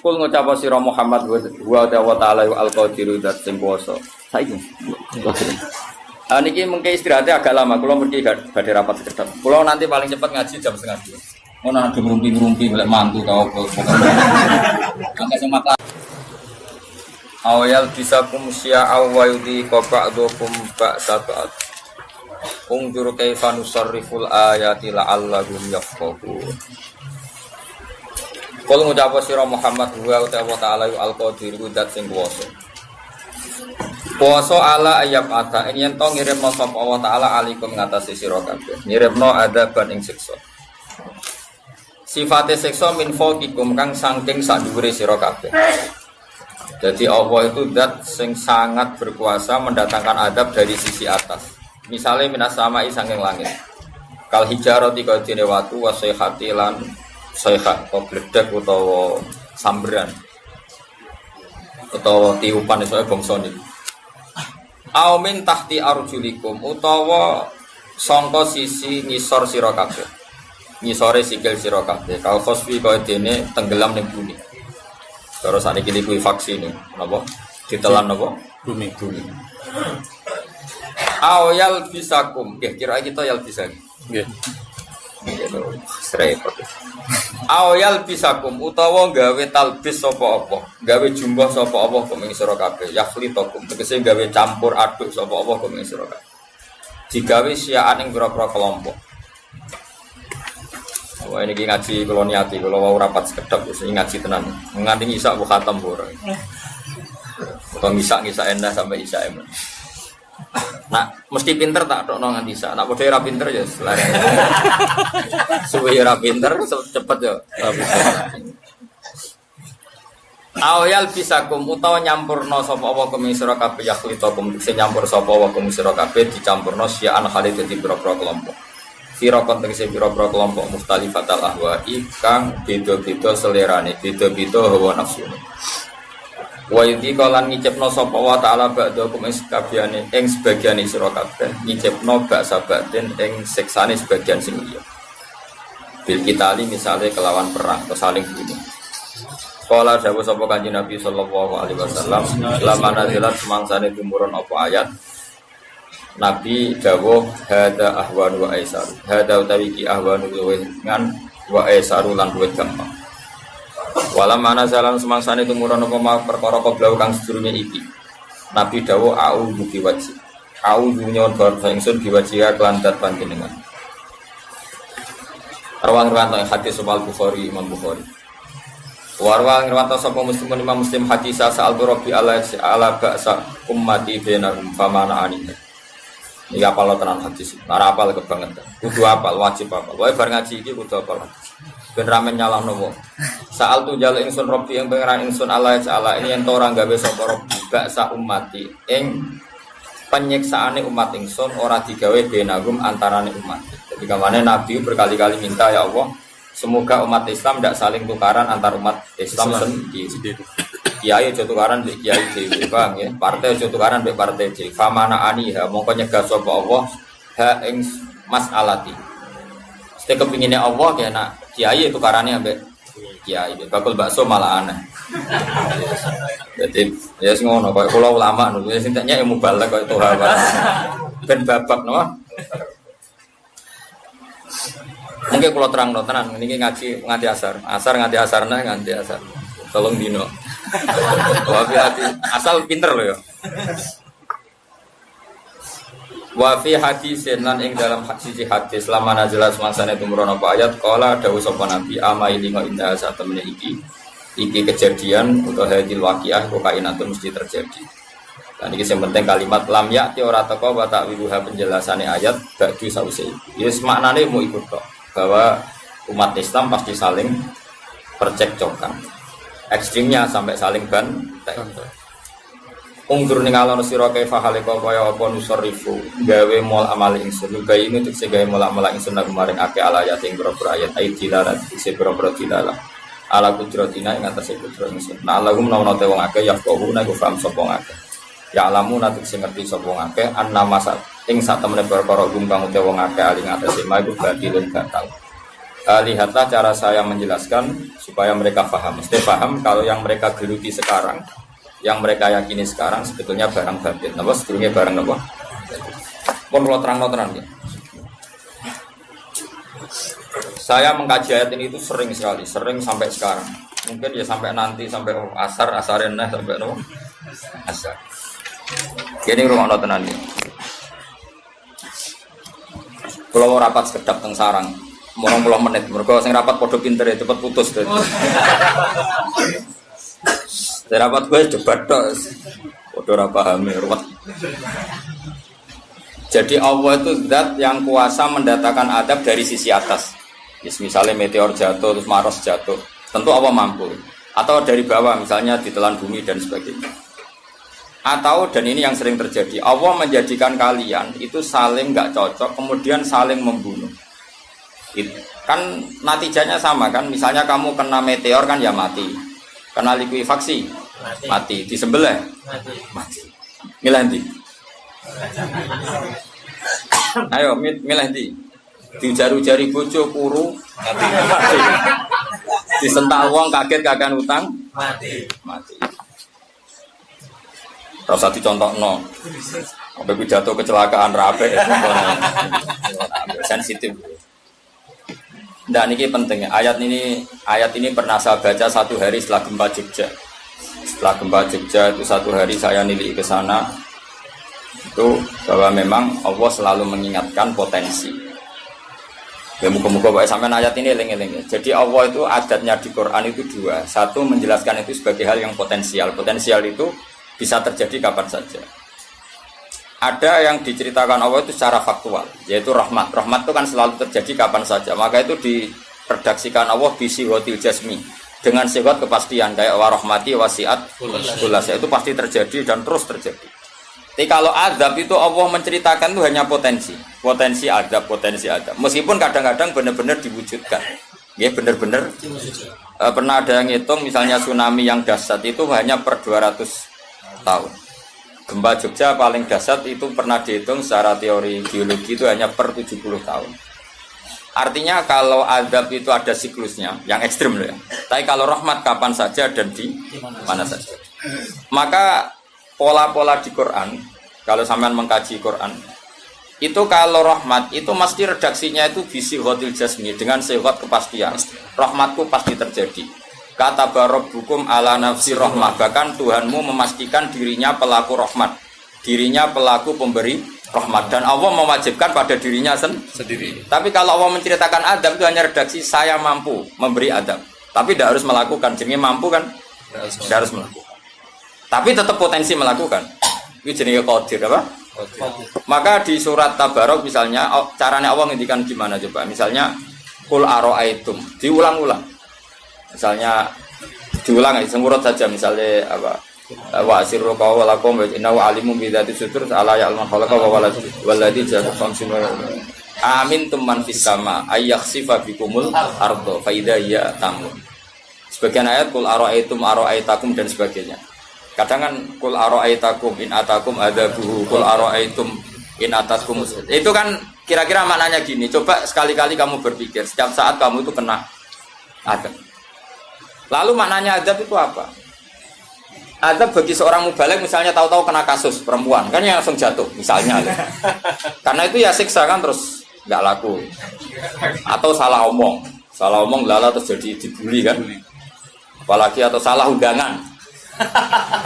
Kul ngucap sira Muhammad wa ta'ala al-qadiru dat sing kuwasa. Saiki. Niki mengke istirahatnya agak lama, kula mesti badhe rapat sekedap. Kula nanti paling cepat ngaji jam 1:30. Ono ada ngrumpi-ngrumpi golek mantu ta opo. Angka semak. Awal bisakum sya'a wa yudi qaba'dukum ba'sabat. Ungdur kaifa nusarriful ayati la'allahum yafqahun. Kalau ngucap sira Muhammad wa ta'ala al-qadir dat sing kuwasa. Kuwasa ala ayab ata yen to ngirimno sapa Allah taala alikum ngatasi sira kabeh. Ngirimno adaban ing siksa. Sifate siksa min fawqikum kang saking sak dhuwure sira kabeh. Jadi Allah itu zat sing sangat berkuasa mendatangkan adab dari sisi atas. Misalnya minas sama'i saking langit. Kal hijarati kadene watu wa sayhati lan sayhat atau bledek utawa samberan utawa tiupan iso bangsa niki. Au min tahti arjulikum utawa sangka sisi ngisor sira kabeh. Ngisore sikil sira kabeh. Kal khosfi kaya dene tenggelam ning bumi. Terus sakniki kuwi vaksin napa? Ditelan napa? Bumi. Au yal bisakum. Nggih kira kita yal bisa. Nggih. Repot. Awal bisakum utawa gawe talbis sapa apa, gawe jumlah sapa apa kok ing sira kabeh, yakhlitakum tegese gawe campur aduk sapa apa kok ing sira kabeh. Digawe siaan ing pira-pira kelompok. Wah ini ngaji kula niati kula wau rapat sekedap wis ngaji tenan. Nganti isak bu khatam ora. Kok ngisak endah sampai isak emen. Nah, mesti pinter tak tok nang nganti sak. Nak padha ora pinter ya selare. Suwe ora pinter cepet ya. Awal bisakum utawa nyampurna sapa apa kumisira kabeh yakhlitakum sing nyampur sapa wa kumisira kabeh dicampurna sian khalid dadi pira-pira kelompok. Sira kontekse pira-pira kelompok mustalifatal ahwa'i kang beda-beda selerane, beda-beda hawa nafsune. Wa yudi kalan ngicipno sapa wa ta'ala ba'dakum ing kabehane ing sebagiane sira kabeh ngicipno bak sabaten ing siksane sebagian sing liya bil kitali misale kelawan perang atau saling bunuh. Qala dawuh sapa Kanjeng Nabi sallallahu alaihi wasallam lama nazilat semangsane tumurun apa ayat Nabi dawuh hada ahwanu wa aisar hada utawi ki ahwanu ngan wa aisaru lan luwih gampang. Walam mana jalan semangsane tumurun apa perkara koblau kang sedurunge iki. Nabi dawuh a'udzu biwajhi. A'udzu nyon barsa ingsun biwajhi lan dat panjenengan. Rawang riwayat hadis Sahih Bukhari Imam Bukhari. Warwang riwayat sapa Imam Muslim hadis sa'al Rabbi ala ba'sa ummati bainahum famana ani. Iki apal tenan hadis. Ora apal kebangetan. Kudu apal wajib apal. Wae bar ngaji iki kudu apal. Ben ramen nyalahno wong. Saal tu jal ingsun Rabbi yang pangeran ingsun Allah Ta'ala ini ento ora gawe sapa Rabbi baksa ummati ing penyiksaane umat ingsun ora digawe benagum antarane umat. Jadi kamane Nabi berkali-kali minta ya Allah, semoga umat Islam tidak saling tukaran antar umat Islam sendiri. Kiai aja tukaran mbek kiai dhewe, Bang ya. Partai aja tukaran mbek partai dhewe. Famana aniha mongko nyegah sapa Allah ha ing mas'alati. Sete kepingine Allah ya nak kiai tukarannya ambek kiai, bakul bakso malah aneh. Jadi ya ngono koyo kula ulama niku sing teknya ilmu balak koyo to hawa. Ben babak no. Mungkin kula terangno tenan niki ngaji nganti asar. Asar nganti asarna nganti asar. Tolong dino. Wafi hati asal pinter lho ya. Wa fi hadisin lan ing dalam siji hadis lama nazalah semangsane tumurun apa ayat qala dawuh sapa nabi ama ilinga indah sak temene iki kejadian utawa hadil waqiah kok kainatun mesti terjadi. Dan iki sing penting kalimat lam ya'ti ora teko wa ta'wiluha penjelasane ayat ba'du sause. Yes maknane mau ikut kok bahwa umat Islam pasti saling percekcokan. Ekstrimnya sampai saling bantai. Ungdur ning alon sira kaifa halika kaya apa nusarifu gawe mol amal ingsun gawe ini tekse gawe mola-mola ingsun nang maring akeh ayat ing boro ayat ayat dilarat tekse boro dilalah ala kudratina ing atase kudrat ingsun nah lahum nawana te wong akeh ya kau nek paham sapa akeh ya alamu nate sing ngerti sapa akeh annama ing sak temene perkara gum kang te wong akeh aling atase magu badilun batal Lihatlah cara saya menjelaskan supaya mereka paham. Mesti paham kalau yang mereka geluti sekarang, yang mereka yakini sekarang sebetulnya barang batin. Napa sebetulnya barang apa? Pun kalau terang ya. Saya mengkaji ayat ini itu sering sekali, sering sampai sekarang. Mungkin ya sampai nanti sampai asarenah sampai no asar. Jadi rumah tenan iki. Kalau mau rapat sekedap teng sarang, mau 20 menit. Mereka sing rapat podo pinter ya cepet putus deh. Saya rapat gue debat tok. Podo ora paham ruwet. Jadi Allah itu zat yang kuasa mendatangkan adab dari sisi atas. Misalnya meteor jatuh, terus Mars jatuh, tentu Allah mampu. Atau dari bawah, misalnya ditelan bumi dan sebagainya. Atau, dan ini yang sering terjadi, Allah menjadikan kalian itu saling nggak cocok, kemudian saling membunuh. Kan natijanya sama kan, misalnya kamu kena meteor kan ya mati, kena likuifaksi mati, disembelih mati. Milih nanti. Ayo milih nanti. Diujar-ujari bojo kuru mati. Disentak wong kaget kakan utang mati. Rasa dicontohno. Sampai pidato kecelakaan rape. Sensitif. Dan ini penting. Ayat ini pernah saya baca satu hari setelah gempa Jogja. Setelah gempa Jogja itu satu hari saya nilai ke sana. Itu bahwa memang Allah selalu mengingatkan potensi. Ya muka-muka Pak sampai ayat ini eling-eling. Jadi Allah itu adatnya di Quran itu dua. Satu menjelaskan itu sebagai hal yang potensial. Potensial itu bisa terjadi kapan saja. Ada yang diceritakan Allah itu secara faktual, yaitu rahmat. Rahmat itu kan selalu terjadi kapan saja. Maka itu diredaksikan Allah bisihotil jasmi. Dengan sifat kepastian kayak warahmati wasiat kulasa itu pasti terjadi dan terus terjadi. Tapi kalau azab itu Allah menceritakan itu hanya potensi azab. Meskipun kadang-kadang benar-benar diwujudkan. Ya benar-benar. Pernah ada yang ngitung misalnya tsunami yang dahsyat itu hanya per 200 tahun. Gempa Jogja paling dahsyat itu pernah dihitung secara teori geologi itu hanya per 70 tahun. Artinya kalau azab itu ada siklusnya, yang ekstrim loh ya. Tapi kalau rahmat kapan saja dan di mana saja. Maka pola-pola di Quran, kalau sampean mengkaji Quran, itu kalau rahmat itu mesti redaksinya itu bisi hotil jasmi dengan sifat kepastian. Rahmatku pasti terjadi. Kata barabbukum ala nafsi rahmah, bahkan Tuhanmu memastikan dirinya pelaku rahmat, dirinya pelaku pemberi rahmat, dan Allah mewajibkan pada dirinya sendiri. Tapi kalau Allah menceritakan adab itu hanya redaksi saya mampu memberi adab, tapi tidak harus melakukan. Jenenge mampu kan? Tidak harus melakukan. Tapi tetap potensi melakukan. Itu jenenge qadir apa? Maka di surat Tabarok misalnya caranya Allah ngendikan gimana coba? Misalnya qul ara'aitum, diulang-ulang. Misalnya diulang aja semurut saja misalnya apa? Wa asirru qawlakum wa innahu alimun bi dzati sudur ala ya'lamu khalaqa wa walladzi ja'ala khamsin amintum man fis sama ayakhsifa bikumul ardo fa idza hiya tamur. Sebagian ayat qul ara'aitakum dan sebagainya. Kadang kan qul ara'aitakum in atakum adzabuhu qul ara'aitum in atakum. Itu kan kira-kira maknanya gini, coba sekali-kali kamu berpikir setiap saat kamu itu kena adab. Lalu maknanya adab itu apa? Adab bagi seorang mubaligh misalnya tahu-tahu kena kasus perempuan, kan yang langsung jatuh misalnya. Karena itu ya siksa kan terus nggak laku. Atau salah omong lala terus jadi dibully kan. Apalagi atau salah undangan.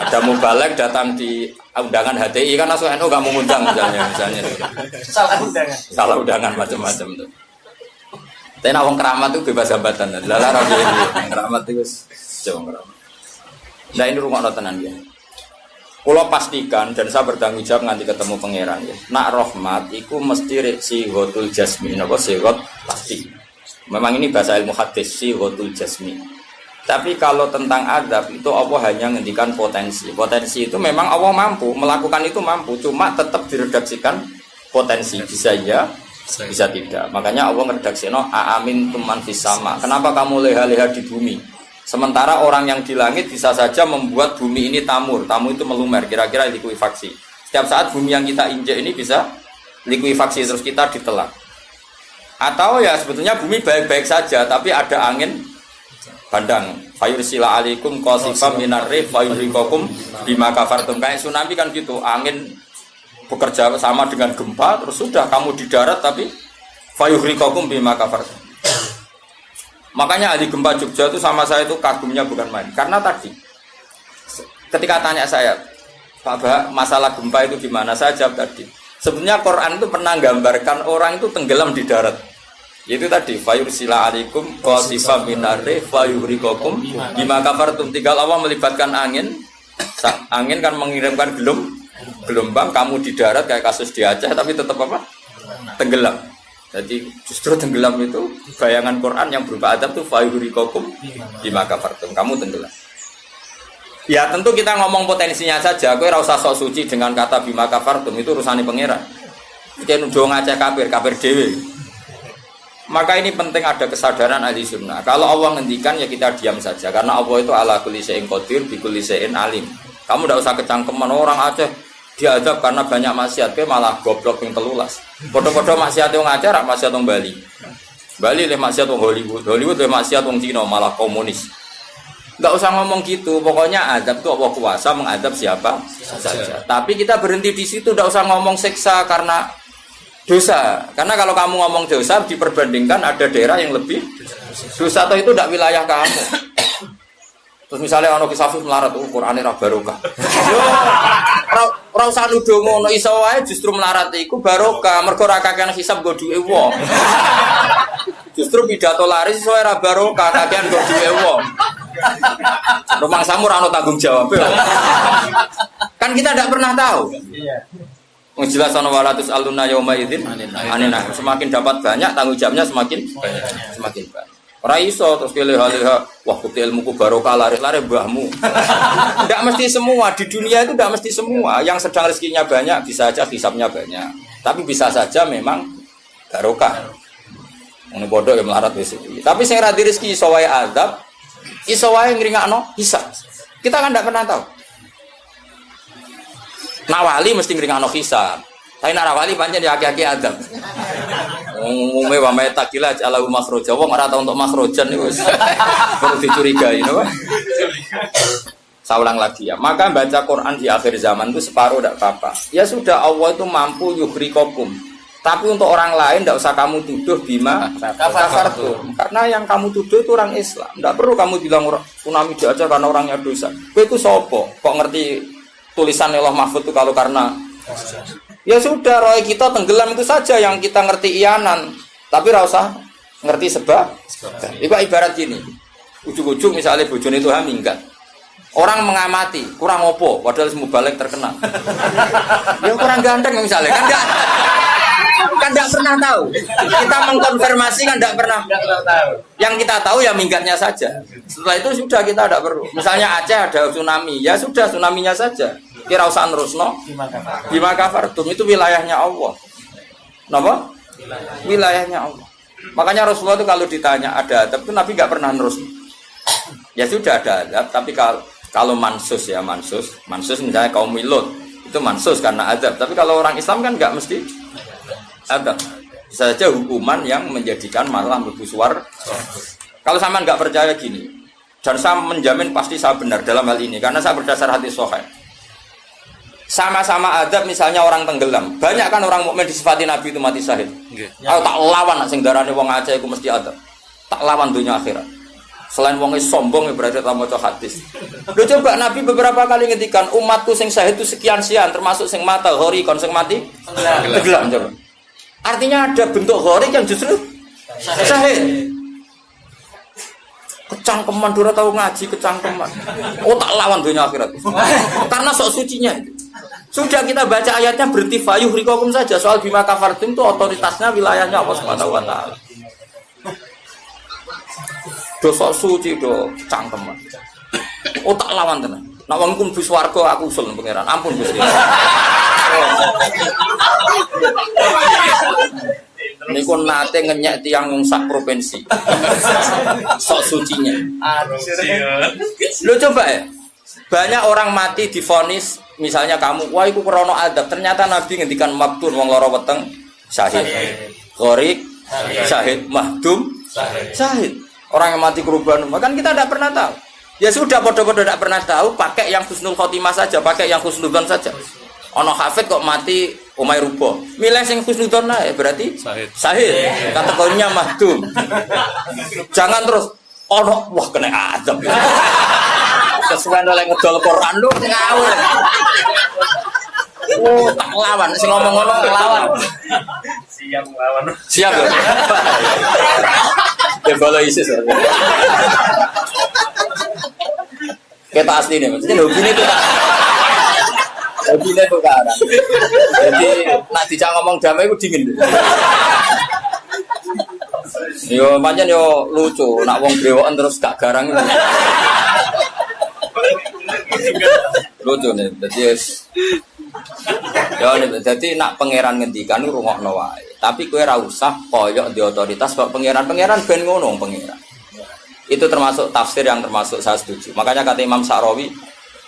Ada mubaligh datang di undangan HTI kan langsung NU nggak mau undang misalnya. Salah undangan macam-macam tuh. Tapi wong keramat itu bebas hambatan. Lala rabi ini keramat itu jauh keramat. Nah ini rumah tenan ya. Kalau pastikan dan saya bertanggung jawab nanti ketemu pangeran ya. Nak rahmat itu mesti sihotul jasmi. Napa sihot pasti. Memang ini bahasa ilmu hadis sihotul jasmi. Tapi kalau tentang adab itu Allah hanya ngendikan potensi. Potensi itu memang Allah mampu melakukan itu mampu. Cuma tetap diredaksikan potensi bisa ya. Bisa tidak. Makanya Allah meredaksikan aamin tuman fis sama. Kenapa kamu leha-leha di bumi? Sementara orang yang di langit bisa saja membuat bumi ini tamur. Tamu itu melumer, kira-kira likuifaksi. Setiap saat bumi yang kita injek ini bisa likuifaksi terus kita ditelan. Atau ya sebetulnya bumi baik-baik saja tapi ada angin bandang. Fayursila alaikum qasifam minar rih fayurikakum bima kafartum. Kayak tsunami kan gitu, angin bekerja sama dengan gempa terus sudah kamu di darat tapi fayurikakum bima kafartum. Makanya ahli gempa Jogja itu sama saya itu kagumnya bukan main. Karena tadi ketika tanya saya, Pak Bah, masalah gempa itu gimana? Saya jawab tadi. Sebenarnya Quran itu pernah gambarkan orang itu tenggelam di darat. Itu tadi fayursila alaikum qasifam minarri fayuhrikakum bima kafartum. Tinggal Allah melibatkan angin. Angin kan mengirimkan gelombang, kamu di darat kayak kasus di Aceh tapi tetap apa? Tenggelam. Jadi justru tenggelam itu bayangan Quran yang berupa adab itu fayuhrikakum bima kafartum. Kamu tenggelam. Ya tentu kita ngomong potensinya saja. Kowe ora usah sok suci dengan kata bima kafartum, itu urusane pangeran. Iki nuduh ngaceh kafir dhewe. Maka ini penting ada kesadaran ahli sunnah. Kalau Allah ngendikan ya kita diam saja karena Allah itu ala kulli syai'in qadir bi kulli syai'in alim. Kamu tidak usah kecangkeman orang Aceh diadab karena banyak maksiat, kowe malah goblok ping 13. Padha-padha maksiat wong Aceh rak maksiat wong Bali. Bali le maksiat wong Hollywood le maksiat wong Cina malah komunis. Enggak usah ngomong gitu, pokoknya azab itu Allah kuasa mengadab siapa saja. Tapi kita berhenti di situ, enggak usah ngomong siksa karena dosa. Karena kalau kamu ngomong dosa diperbandingkan ada daerah yang lebih dosa atau itu tidak wilayah kamu. Terus misalnya ono kisafif melarat, Qur'ane ra barokah. Yo ora usah nuduh ngono, iso wae justru melarat iku barokah, mergo ra kakean hisab nggo duwe wong. Justru pidato laris iso ora barokah, kakean nggo duwe wong. Rumang samu ora ono tanggung jawab. Kan kita tidak pernah tahu. Iya. Wong jelas ana walatus aluna yauma idzin anina. Semakin dapat banyak tanggung jawabnya semakin banyak. Ora iso terus keleha-leha wah bukti ilmuku barokah lari-lari mbahmu. Tidak mesti semua di dunia itu tidak mesti semua. Yang sedang rezekinya banyak bisa saja hisabnya banyak. Tapi bisa saja memang barokah. Ngono bodoh ya melarat wis. Tapi sing ra di rezeki iso wae azab, iso wae ngringakno hisab. Kita kan tidak pernah tahu. Nawali mesti ngringakno hisab. Tapi nak wali pancen ya aki-aki azab. Umume wa may takila ala makhraja wong ora tau untuk makhrajan niku wis perlu dicurigai napa. Saya ulang lagi ya. Maka baca Quran di akhir zaman itu separuh tidak apa-apa. Ya sudah Allah itu mampu yuhrikokum. Tapi untuk orang lain tidak usah kamu tuduh bima kafartum. Karena yang kamu tuduh itu orang Islam. Tidak perlu kamu bilang tsunami aja karena orangnya dosa. Kowe itu sopo? Kok ngerti tulisan Allah Mahfud itu kalau karena ya sudah, roh kita tenggelam itu saja yang kita ngerti iyanan. Tapi ora usah ngerti sebab. Itu ibarat gini. Ujung-ujung misalnya bojone itu minggat. Orang mengamati, kurang opo padahal semua balik terkenal. Ya kurang ganteng misalnya. Kan enggak pernah tahu. Kita mengkonfirmasi kan enggak pernah tahu. Yang kita tahu ya minggatnya saja. Setelah itu sudah kita tidak perlu. Misalnya Aceh ada tsunami, ya sudah tsunaminya saja. Kira usah nerusno bima kafartum itu wilayahnya Allah. Napa? Wilayahnya Allah. Makanya Rasulullah itu kalau ditanya ada adab itu Nabi enggak pernah nerus. Ya sudah ada adab, tapi kalau mansus ya mansus misalnya kaum Lut itu mansus karena adab. Tapi kalau orang Islam kan enggak mesti adab. Bisa saja hukuman yang menjadikan malah mlebu swarga. Kalau sampean enggak percaya gini, dan saya menjamin pasti saya benar dalam hal ini karena saya berdasar hadis sahih. Sama-sama adab misalnya orang tenggelam. Banyak kan orang mukmin disifati Nabi itu mati syahid. Aku tak lawan nak sing darane wong Aceh iku mesti adab. Tak lawan dunia akhirat. Selain wong sombong berarti tak maca hadis. Lho coba Nabi beberapa kali ngendikan umatku sing syahid itu sekian-sekian termasuk sing mata hori kon sing mati tenggelam coba. Artinya ada bentuk hori yang justru syahid. Kecangkeman dura tahu ngaji kecangkeman. Oh tak lawan dunia akhirat. Karena sok sucinya itu. Sudah kita baca ayatnya berhenti fayuh rikokum saja. Soal bima kafartum itu otoritasnya wilayahnya Allah Subhanahu wa taala. Dosa suci do cangkeman. Oh tak lawan tenan. Nak wong ku bis warga aku usul pangeran. Ampun Gusti. Niku nate ngenyek tiang wong sak provinsi. Sok sucinya. Lo coba ya. Banyak orang mati divonis misalnya kamu, wah iku krana adab. Ternyata Nabi ngendikan maktun wong lara weteng syahid. Gharik syahid, mahdum syahid. Orang yang mati korban, kan kita tidak pernah tahu. Ya sudah, bodoh-bodoh tidak pernah tahu, pakai yang husnul khotimah saja, pakai yang husnudzon saja. Ono hafid kok mati umay rubo, milih sing husnudzon ya berarti syahid. Kategorinya mahdum. Jangan terus ono wah kena adab. Kesuwen oleh ngedol Quran lu ngawur. Oh, tak lawan, sing ngomong ngono lawan. Siap ya. Debolo ISIS. Kita asli nih, maksudnya hobinya itu kan. Hobinya itu kan. Jadi nak dijak ngomong damai itu dingin. Yo pancen yo lucu, nak wong brewoken terus gak garang. Lucu nih, jadi nak pangeran ngendikan itu rungokno wae. Tapi kowe ora usah koyok di otoritas kok pangeran ben ngono pangeran. Itu termasuk tafsir yang termasuk saya setuju. Makanya kata Imam Sa'rawi,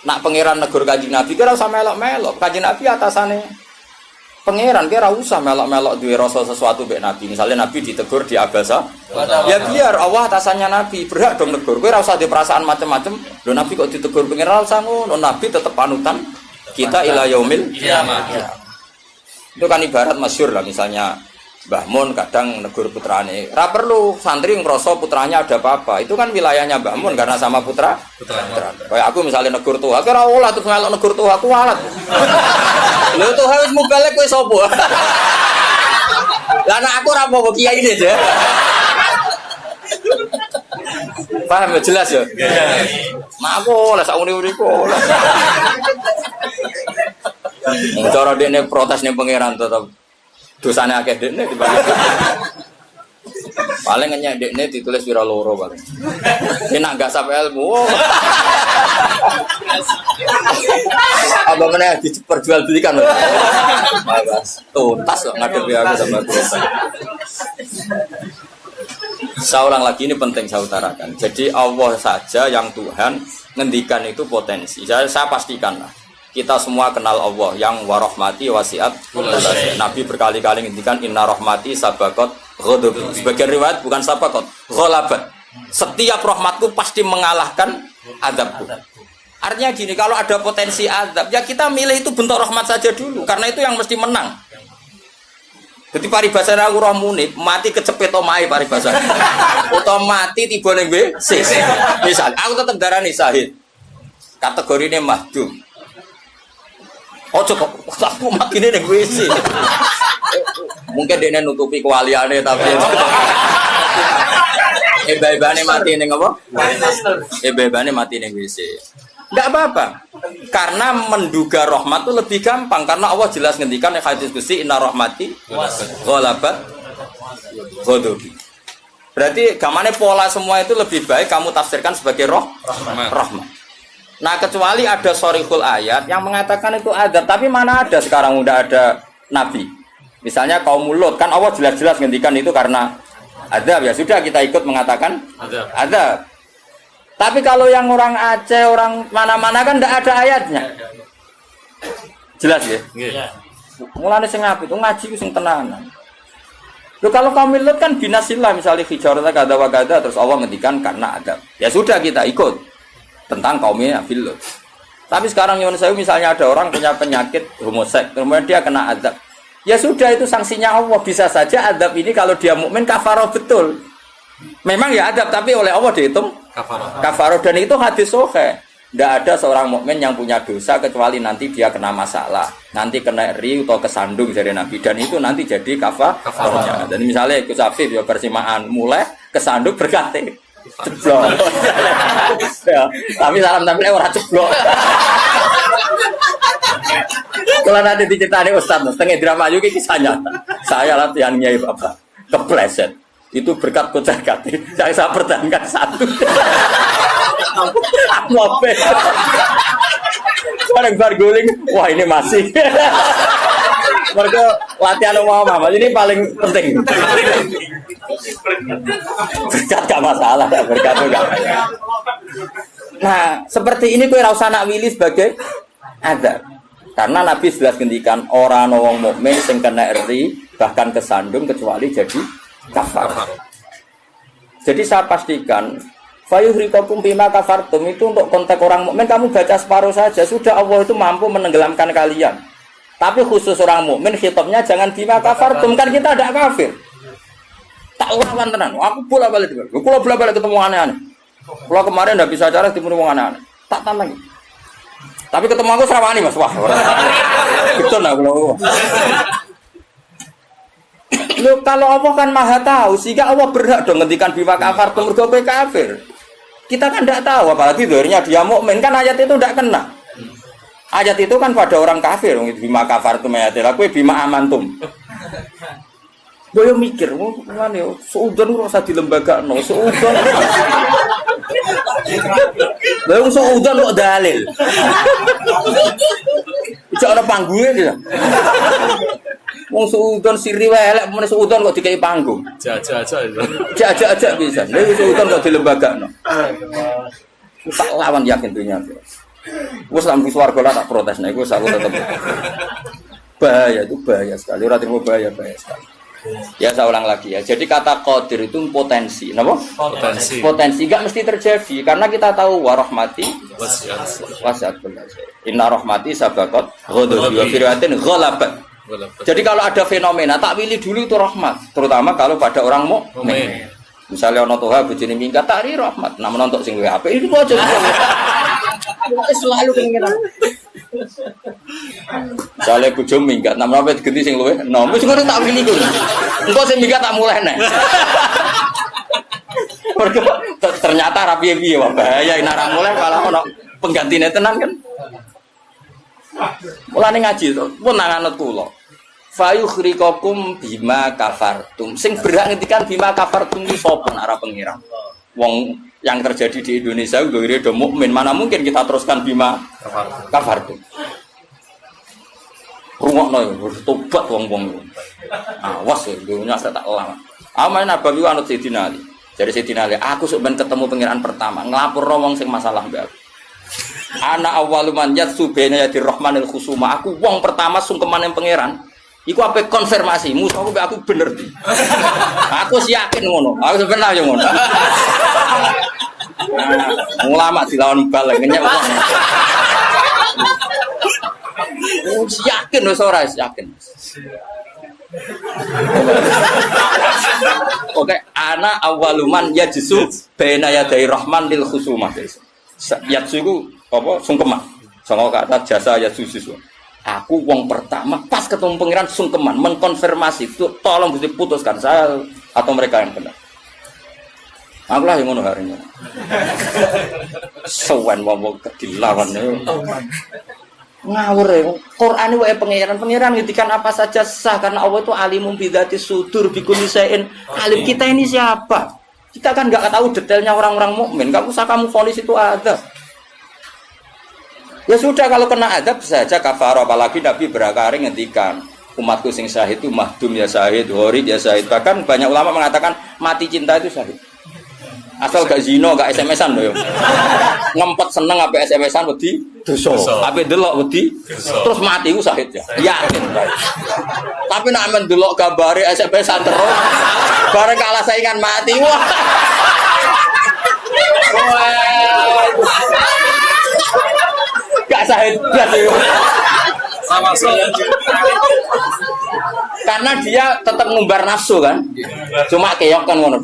nak pangeran negur Kanjeng Nabi kira usah melok-melok. Kanjeng Nabi atasane pangeran kira usah melok-melok duwe rasa sesuatu mbek Nabi. Misalnya Nabi ditegur di Abasa, ya biar Allah atasannya Nabi, berhak dong negur. Kowe ora usah di perasaan macam-macam. Lho Nabi kok ditegur pangeran usah ngono. Nabi tetap panutan kita ila yaumil kiamah. Itu kan ibarat masyhur lah, misalnya Mbah Mun kadang negur putrane. Ora perlu santri ngrasa putranya ada apa-apa. Itu kan wilayahnya Mbah Mun karena sama putra. Kayak aku misalnya negur tuh, aku ora olah terus melok negur tuh aku walat. Lho tuh harus mubalek kowe sapa? Lah nek aku ora apa-apa kiai ini aja. Paham jelas ya? Mak aku lah sak uni-uniku. Cara dene protes ning pangeran tetep dosane akeh dekne dibanding. Paling ngenyek dekne ditulis pira loro paling. Nek gak sampe ilmu. Apa meneh diperjualbelikan. Mas, tuntas kok ngadepi aku sama dosa. Saya ulang lagi, ini penting saya utarakan. Jadi Allah saja yang Tuhan ngendikan itu potensi. Saya pastikan lah. Kita semua kenal Allah yang warahmati wasiat. Nabi berkali-kali ngendikan inna rahmati sabaqat ghadab. Sebagian riwayat bukan sabaqat, ghalabat. Setiap rahmatku pasti mengalahkan azabku. Artinya gini, kalau ada potensi azab, ya kita milih itu bentuk rahmat saja dulu, karena itu yang mesti menang. Jadi paribasane aku roh munib, mati kecepet omahe paribasane. Utawa mati tiba ning WC. Misal aku tetep darani syahid. Kategorine mahdum. Ojo kok aku makine ning WC. Mungkin dia nutupi kewaliane tapi ebane mati ning apa? Ebane mati ning WC. Enggak apa-apa. Karena menduga rahmat itu lebih gampang karena Allah jelas ngendikan di hadis qudsi inna rahmati ghalabat ghadabi. Berarti gamane pola semua itu lebih baik kamu tafsirkan sebagai rahmat. Nah, kecuali ada sharihul ayat yang mengatakan itu adab, tapi mana ada sekarang udah ada nabi. Misalnya kaum Lut kan Allah jelas-jelas ngendikan itu karena adab, ya sudah kita ikut mengatakan adab. Tapi kalau yang orang Aceh, orang mana-mana kan tidak ada ayatnya. Jelas ya? Iya. Mulane sing apik itu ngaji sing tenanan. Loh kalau kaum Lut kan binasillah misalnya hijarata kada wa kada terus Allah ngendikan karena adab. Ya sudah kita ikut tentang kaumnya Nabi Lut. Tapi sekarang nyuwun sewu misalnya ada orang punya penyakit homoseks, kemudian dia kena adab. Ya sudah itu sanksinya Allah. Bisa saja adab ini kalau dia mukmin kafarah betul. Memang ya adab tapi oleh Allah dihitung kafarah dan itu hadis sahih. Tidak ada seorang mukmin yang punya dosa kecuali nanti dia kena masalah, nanti kena ri atau kesandung dari Nabi dan itu nanti jadi kafarahnya. Dan misalnya Gus Afif ya persimaan mulai kesandung berkati ceblok. Ya, tapi salam tampilnya orang ceblok. Kalau nanti diceritani Ustaz, setengah drama juga kisahnya. Saya latihan nyai bapak kepleset. Itu berkat kocar kati. Saya pertahankan satu. Aku apa? Bareng guling. Wah ini masih. Mereka latihan umum ini paling penting. Berkat gak masalah, berkat enggak. Nah, seperti ini kowe ora usah nak wilih sebagai adab. Karena Nabi jelas ngendikan orang wong mukmin sing kena ri bahkan kesandung kecuali jadi kafar. Jadi saya pastikan fayuhrikakum bima kafartum itu untuk konteks orang mukmin kamu baca separuh saja sudah Allah itu mampu menenggelamkan kalian. Tapi khusus orang mukmin khitabnya jangan bima kafartum kan kita tidak kafir. Tak lawan tenan. Aku bola-balik itu. Kalau bola-balik ketemu aneh-aneh. Kalau kemarin tidak bisa cara ketemu wong aneh-aneh. Tak tantang. Tapi ketemu aku serawani Mas. Wah. Betul lah kalau. Loh, kalau Allah kan maha tahu sehingga Allah berhak dong ngendikan bima kafartum mergo kowe kafir. Kita kan tidak tahu apalagi doanya dia mukmin kan ayat itu tidak kena. Ayat itu kan pada orang kafir bima kafartum ayatil kowe bima amantum. Boyo mikir, ngene yo seudon kok usah dilembagakno, seudon. Lha wong seudon kok dalil. Ijo ana panggunge dia. Wong seudon siri wae elek men seudon kok dikai panggung. Jajak bisa. Lha seudon kok dilembagakno. Tak lawan yakin dunia. Wes lampu swarga lah tak protes nek aku tetep. Bahaya itu bahaya sekali, ora terima bahaya sekali. Ya saya ulang lagi ya. Jadi kata qadir itu potensi, napa? Potensi enggak mesti terjadi karena kita tahu warahmati wasiat kulli. Inna rahmati sabaqat ghadabi wa firyatin ghalabat. Jadi kalau ada fenomena tak pilih dulu itu rahmat, terutama kalau pada orang mukmin. Misalnya ono toha bojone minggat tari rahmat, namun untuk sing luwih apik itu aja. Selalu keinginan. Misalnya bojo minggat, namun apa digenti sing luwih, nah wis ngono tak pilih ku. Engko sing minggat tak mulai nek. Ternyata ra piye-piye wae bahaya nek ora mulai malah ono penggantine tenan kan. Mulane ngaji to, pun nang anut kula. Fayukhrikakum bima kafartum. Sing berhak ngendikan bima kafartum iki sapa nek ora pengira. Wong yang terjadi di Indonesia udah do mukmin, mana mungkin kita teruskan bima kafartum. Rungokno yo tobat wong-wong. Awas yo dunya tak lama. Aman Nabawi anut Sayyidina Ali. Jadi Sayyidina Ali, aku sok ben ketemu pangeran pertama, nglapurno wong sing masalah mbak. Ana awwaluman yatsu baina yadir rahmanil khusuma. Aku wong pertama sungkeman yang pangeran. Iku apa konfirmasi, musuhku aku bener di. Aku sih yakin ngono. Aku sebenarnya yo ngono. Ulama dilawan bal ngenyek. Oh, yakin wis ora yakin. Oke, ana awaluman yajsu baina yaday rahman lil khusumah. Yajsu iku apa sungkeman. Sanga kata jasa yajsu sisu. Aku wong pertama pas ketemu pangeran sungkeman mengkonfirmasi itu tolong Gusti putuskan saya atau mereka yang benar. Aku lah yang ngono hari ini. Sowan wong dilawan ngawur ya. Quran wae pangeran ngitikan apa saja sah karena Allah itu alimum bidzati sudur bikulli syai'in alim. Kita ini siapa? Kita kan enggak tahu detailnya orang-orang mukmin. Enggak usah kamu vonis itu ada. Ya sudah kalau kena adab saja kafar, apalagi Nabi berakari ngendikan umatku sing syahid itu mahdum ya syahid, horid ya syahid. Bahkan banyak ulama mengatakan mati cinta itu syahid. Asal gak zino, gak SMS-an loh. Ngempet seneng apa SMS-an wedi dosa. Apa delok wedi terus mati ku syahid ya. Yakin. Tapi nek men delok gambare SMS-an terus bareng kalah saingan mati. Wah. Gak syahid berarti. Sama saja. Karena dia tetap ngumbar nafsu kan. Cuma keok kan ngono.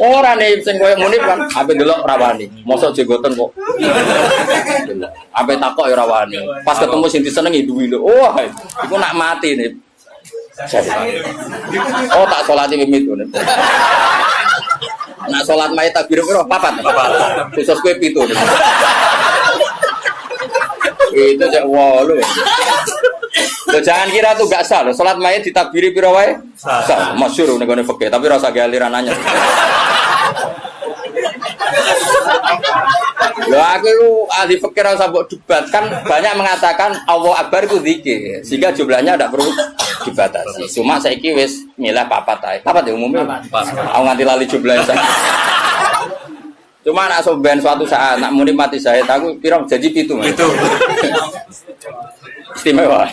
Ora nih sing koyo munib kan, ape delok rawani. Mosok jenggoten kok. Ape takok ya rawani. Pas ketemu sing disenengi duwi lho. Wah, iku nak mati nih. Oh, tak salati mimit ngono. Nak salat mayit takbir piro? Papat. Khusus kowe 7. Itu cek 8. Loh, jangan kira tuh gak sah loh. Salat mayit ditakbiri piro wae? Sah. Masyhur ning gone fikih, tapi rasa galiran nanya. Loh, aku ahli fikih rasa mbok debat kan banyak mengatakan Allah Akbar itu zikir. Sehingga jumlahnya tidak perlu dibatasi. Cuma saiki wis milih papat ae. Papat ya umumnya. Aku nganti lali jumlahnya. Cuma nak soben suatu saat nak muni mati syahid aku piro janji 7. Itu. Istimewa.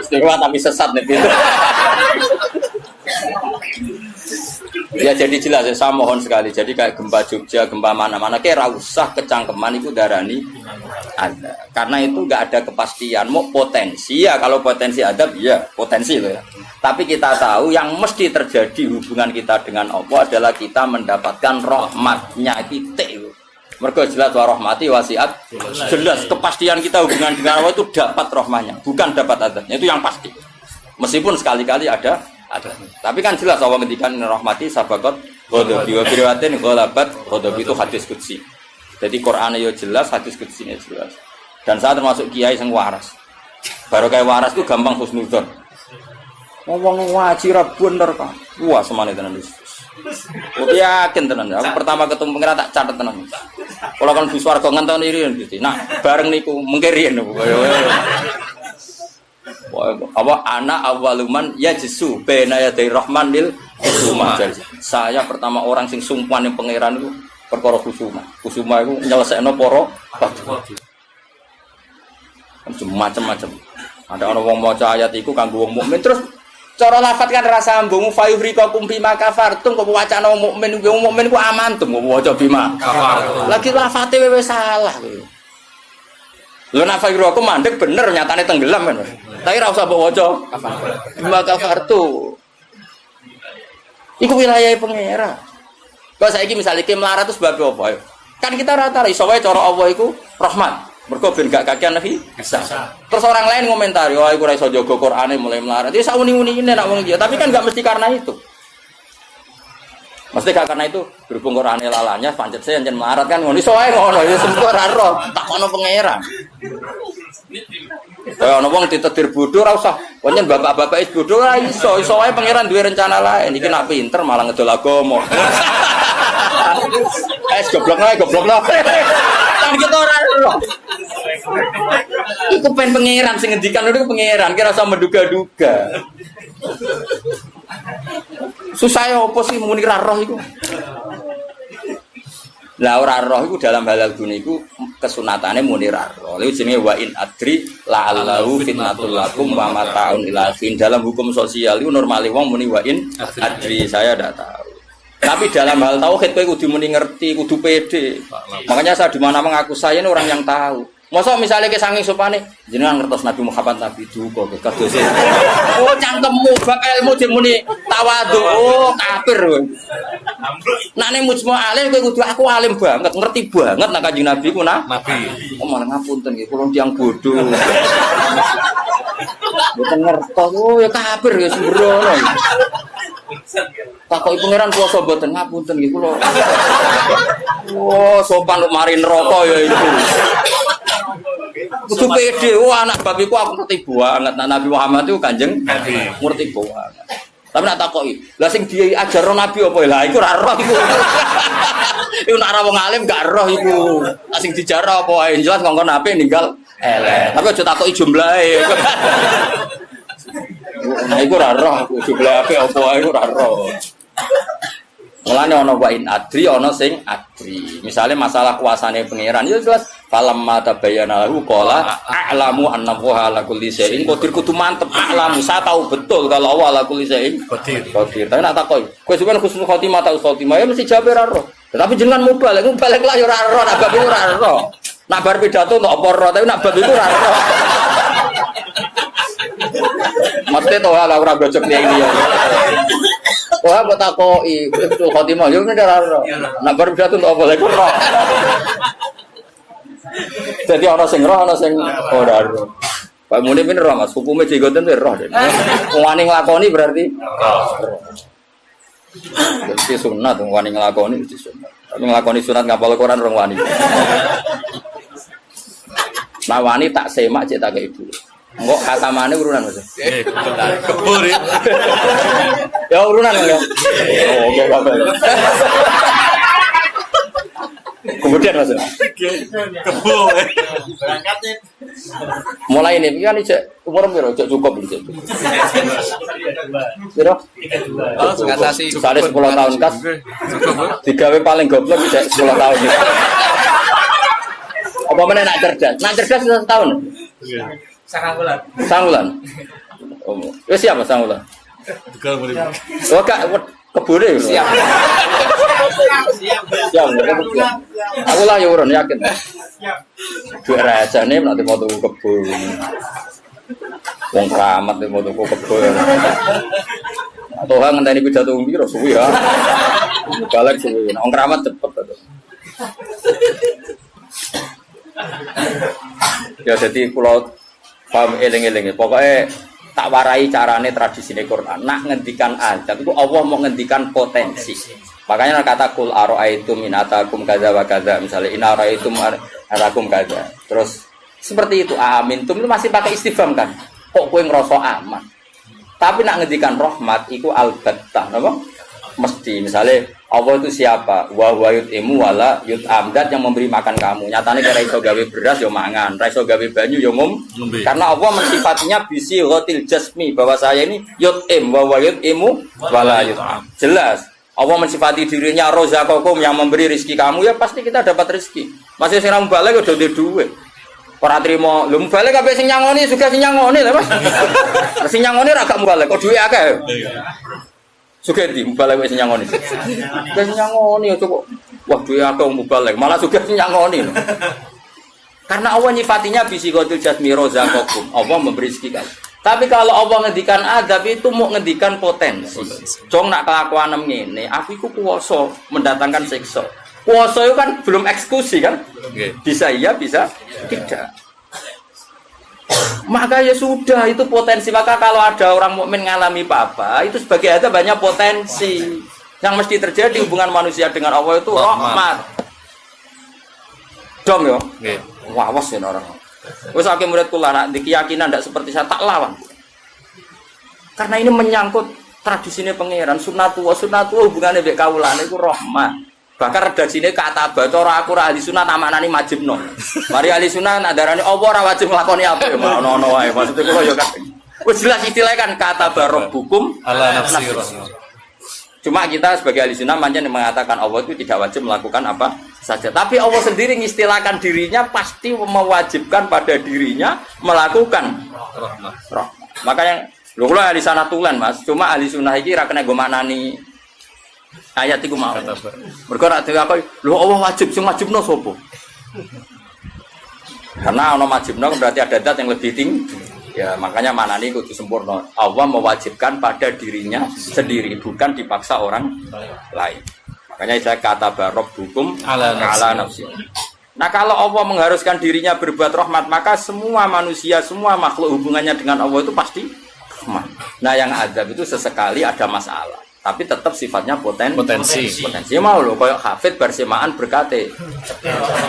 istiqomah tapi sesat nih gitu. Ya jadi jelas ya, saya mohon sekali. Jadi kayak gempa Jogja, gempa mana-mana, kayak usah kecangkeman itu darani ada. Karena itu nggak ada kepastian. Mau potensi ya, kalau potensi ada, ya potensi loh ya. Tapi kita tahu yang mesti terjadi hubungan kita dengan Allah adalah kita mendapatkan rahmatnya kita. Mereka jelas wa rahmati wasiat. Jelas kepastian kita hubungan dengan Allah itu dapat rahmatnya, bukan dapat adabnya. Itu yang pasti. Meskipun sekali-kali ada. Tapi kan jelas Allah ngendikan rahmati sabaqat ghadabi wa biriwatin ghalabat ghadabi itu hadis qudsi. Jadi Qur'ane yo jelas, hadis qudsine jelas. Dan saya termasuk kiai sing waras. Baru kayak waras itu gampang husnudzon. Ngomong ngaji ra bener kan. Wah, semane tenan wis. Yakin tenan. Aku pertama ketemu pengira tak catet tenan. Kalau kan di swarga ngenteni riyen gitu. Nah, bareng niku mengke riyen. Apa anak awaluman ya jesu bena ya dari rahman lil kusuma. Saya pertama orang sing sumpah yang pangeran itu perkara kusuma. Kusuma itu nyelesaikno para macam-macam. Ada orang wong maca ayat iku kanggo wong mukmin terus cara lafat kan rasa sambung fayuhrikakum bima kafartum kok wacana wong mukmin ku amantum kok waca bima kafartum. Lagi lafate wis salah kuwi. Lho nek fayuhrikakum mandek bener nyatane tenggelam kan. Tapi ra usah mbok waca bima kafartu. Iku wilayah pangeran. Kok saiki misale iki melarat terus sebab apa ayo? Kan kita rata iso wae cara Allah iku rahmat. Mergo ben gak kakean nabi bisa. Terus orang lain ngomentari, "Wah, iku ora iso jaga Qur'ane mulai melarat." Iki sak uni-unine nek wong iki, tapi kan gak mesti karena itu. Mesti gak karena itu, berhubung Qur'ane lalanya pancet saya njen melarat kan ngono iso wae ngono, ya sempo ora roh, takono pangeran. Kaya ana wong ditetir bodho ora usah. Pancen bapak-bapak is bodho ora iso wae pangeran duwe rencana lain. Iki nak pinter malah ngedol agama. Goblok lah. Kan kita ora roh. Iku pen pangeran sing ngendikan niku pangeran, kira usah menduga-duga. Susah ya apa sih muni ra roh iku? Lah ora roh iku dalam halal gune iku kesunatane muni ra roh. Lha jenenge wa in adri la'allahu fitnatul lakum wa mata'un ila fin. Dalam hukum sosial iku normale wong muni wa in adri, saya ndak tahu. Tapi dalam hal tauhid kowe kudu muni ngerti, kudu pede. Makanya saya di mana mengaku saya ini orang yang tahu. Masa misalnya ke saking sopane jenengan ngertos Nabi Muhammad Nabi duka kados. Oh cangkemmu bab ilmu dimuni tawadhu. Oh kafir kowe. Nek nek mujma alim kowe kudu aku alim banget, ngerti banget nek Kanjeng Nabi ku Nabi. Oh malah ngapunten nggih kula tiyang bodho. Mboten ngertos. Oh ya kafir ya sembrono. Takoki pangeran kuwasa mboten ngapunten nggih kula. Oh sopan kok mari neraka ya itu. Kudu pede, wah anak babiku aku ngerti banget. Nabi Muhammad itu Kanjeng Nabi, ngerti banget. Tapi nak takoki, lah sing diajarno Nabi apa lah iku ora roh iku. Iku nak ora wong alim gak roh iku. Lah sing dijarah apa ae jelas ngongkon Nabi ninggal elek. Tapi aja takoki jumlahe. Nah iku ora roh, jumlahe apa ae ora roh. Mulane ana wa in adri ana sing adri. Misale masalah kuasane pangeran ya jelas falam mata bayana lahu qala a'lamu anna wa ala kulli syai'in qadir kudu mantep a'lamu saya tahu betul kalau Allah ala kulli syai'in qadir. Tapi nak takoi kowe sampeyan husnul khotimah ta khotimah ya mesti jawab ora roh. Tapi jangan mubalik lah ya ora roh, nak bab iku ora roh. Nak bar pidato kok apa roh, tapi nak bab iku ora roh. Mesti to ala ora gojok iki ya. Wah, buat aku itu khotimah, yo nek ora roh. Nak bar pidato kok apa lek roh. Jadi ana sing roh, ana sing ora roh. Pak Muni pin roh Mas, hukume jenggoten roh. Wani nglakoni berarti roh. Jadi sunat wani nglakoni mesti sunat. Tapi nglakoni sunat ngapal Quran rong wani. Nah wani tak semak cek tak ke ibu. Engko khatamane urunan Mas. Kebur. Ya urunan ya. Oh, oke apa. Kemudian Mas. Kebur. Berangkat nih. Mulai ini kan cek umur piro cek cukup iki. Piro? Oh, ngatasi 10 tahun kas. Digawe paling goblok cek 10 tahun. Apa meneh nak cerdas? Nak cerdas 1 tahun. Iya. Sangulan. Wis siap Mas Angula. Tegal boleh. Oh kak kebune siap. Siap. Aku lah yo urun yakin. Siap. Duit rajane nanti mau tuku kebun. Wong keramat mau tuku kebun. Atau ngenteni pidato piro suwi ya. Balik suwi. Wong keramat cepet to. Ya jadi pulau paham eling-eling. Pokoknya tak warai carane tradisine Quran. Nak ngendikan azab itu Allah mau ngendikan potensi. Makanya kata kul aro'aitum in atakum kadza wa kadza. Misalnya in aro'aitum atakum kadza. Terus seperti itu amintum itu masih pakai istifham kan. Kok kowe ngrasa aman. Tapi nak ngendikan rahmat iku albattah napa? Mesti misalnya Allah itu siapa? Wa huwa yut'imu wala yut'am, dat yang memberi makan kamu. Nyatane kira iso gawe beras yo mangan, ra iso gawe banyu yo ngombe. Karena Allah mensifatinya bisi ghatil jasmi bahwa saya ini yut'im wa huwa yut'imu wala yut'am. Jelas Allah mensifati dirinya rozaqakum yang memberi rezeki kamu ya pasti kita dapat rezeki. Masih sing ra balik udah duwe. Ora trimo, lho balik kabeh sing nyangoni juga sing nyangoni lho Mas. Sing nyangoni ra gak balik kok duwe akeh. Sugih ndi balik wis nyangoni. Wis nyangoni kok. Wah duwe akeh balik, malah sugih nyangoni lho. Karena Allah nyifatinya bisikhatul jasmi rozaqakum. Allah memberi rezeki kan. Tapi kalau Allah ngendikan adab itu mau ngendikan potensi. Jong nak kelakuan ngene, aku iku kuwasa mendatangkan siksa. Kuwasa itu kan belum eksekusi kan? Bisa iya, bisa tidak. Maka ya sudah itu potensi. Maka kalau ada orang mukmin ngalami apa-apa, itu sebagai ada banyak potensi. Yang mesti terjadi hubungan manusia dengan Allah itu rahmat. Dom yo. Wah, awas ya orang. Wes akeh murid kula nak di keyakinan ndak seperti saya tak lawan. Karena ini menyangkut tradisine pangeran, sunnatullah hubungane mbek kawulane iku rahmat. Bahkan redaksine kata bacara aku ora ahli sunah tamaknani majibno. Mari ahli sunah nak darani apa ora wajib nglakoni apa ya ono wae. Maksud kula ya kan. Wis jelas istilahnya kan kata barabbukum ala nafsi. Cuma kita sebagai ahli sunnah pancen mengatakan Allah itu tidak wajib melakukan apa saja. Tapi Allah sendiri mengistilahkan dirinya pasti mewajibkan pada dirinya melakukan rahmat. Makanya lho kula ahli sana tulen Mas. Cuma ahli sunnah iki ra kena go maknani ayat iku mau. Mergo rak dhewe apa lho Allah wajib sing wajibno sapa? Karena ana wajibno berarti ada zat yang lebih tinggi. Ya makanya manani kudu sempurna. Allah mewajibkan pada dirinya sendiri, bukan dipaksa orang lain. Makanya saya kata barabbukum ala nafsi. Nah kalau Allah mengharuskan dirinya berbuat rahmat, maka semua manusia, semua makhluk hubungannya dengan Allah itu pasti rahmat. Nah yang azab itu sesekali ada masalah, tapi tetap sifatnya potensi. Mau loh, kayak hafid bersemaan berkate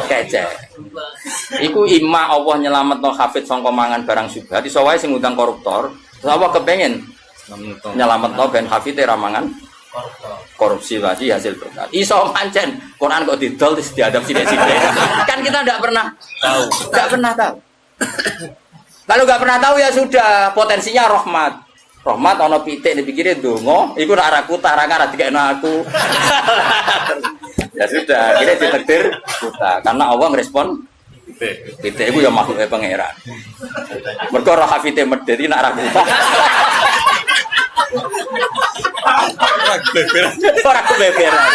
kece. Iku imma Allah nyelametno hafid sangka mangan barang syubhat, iso wae sing ngundang koruptor. Terus apa kepengen nyelametno ben hafid ra mangan korupsi lagi hasil berkat. Iso pancen Quran kok didol terus diadab sithik-sithik. Kan kita enggak pernah tahu. Kalau enggak pernah tahu ya sudah, potensinya rahmat. Rahmat ana pitik dipikire donga, iku nek arah kutah ra ngarah dikekno aku. Ya sudah, akhirnya ditakdir kutah karena Allah ngerespon pitik iku ya makhluke pangeran. Mergo roh hafite medheti nek ra kutah. Ora kebeberan.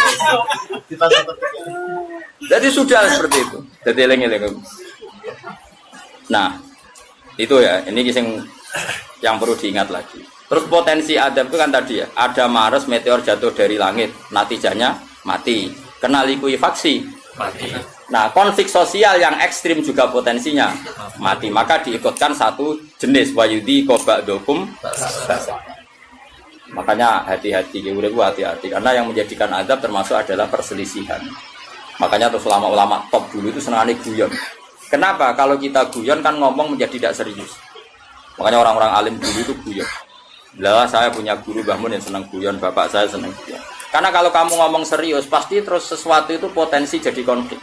Jadi sudah seperti itu. Jadi eling-eling. Nah, itu ya, ini yang perlu diingat lagi. Terus potensi adab itu kan tadi ya, ada Mars meteor jatuh dari langit, natijanya mati. Kena likuifaksi, mati. Nah, konflik sosial yang ekstrim juga potensinya mati. Maka diikutkan satu jenis wayudi kobakdokum. Makanya hati-hati, hati-hati karena yang menjadikan adab termasuk adalah perselisihan. Makanya terus ulama-ulama top dulu itu senangane guyon. Kenapa? Kalau kita guyon kan ngomong menjadi tidak serius. Makanya orang-orang alim dulu itu guyon. Lah saya punya guru Mbah Mun yang senang guyon, bapak saya senang guyon. Karena kalau kamu ngomong serius pasti terus sesuatu itu potensi jadi konflik.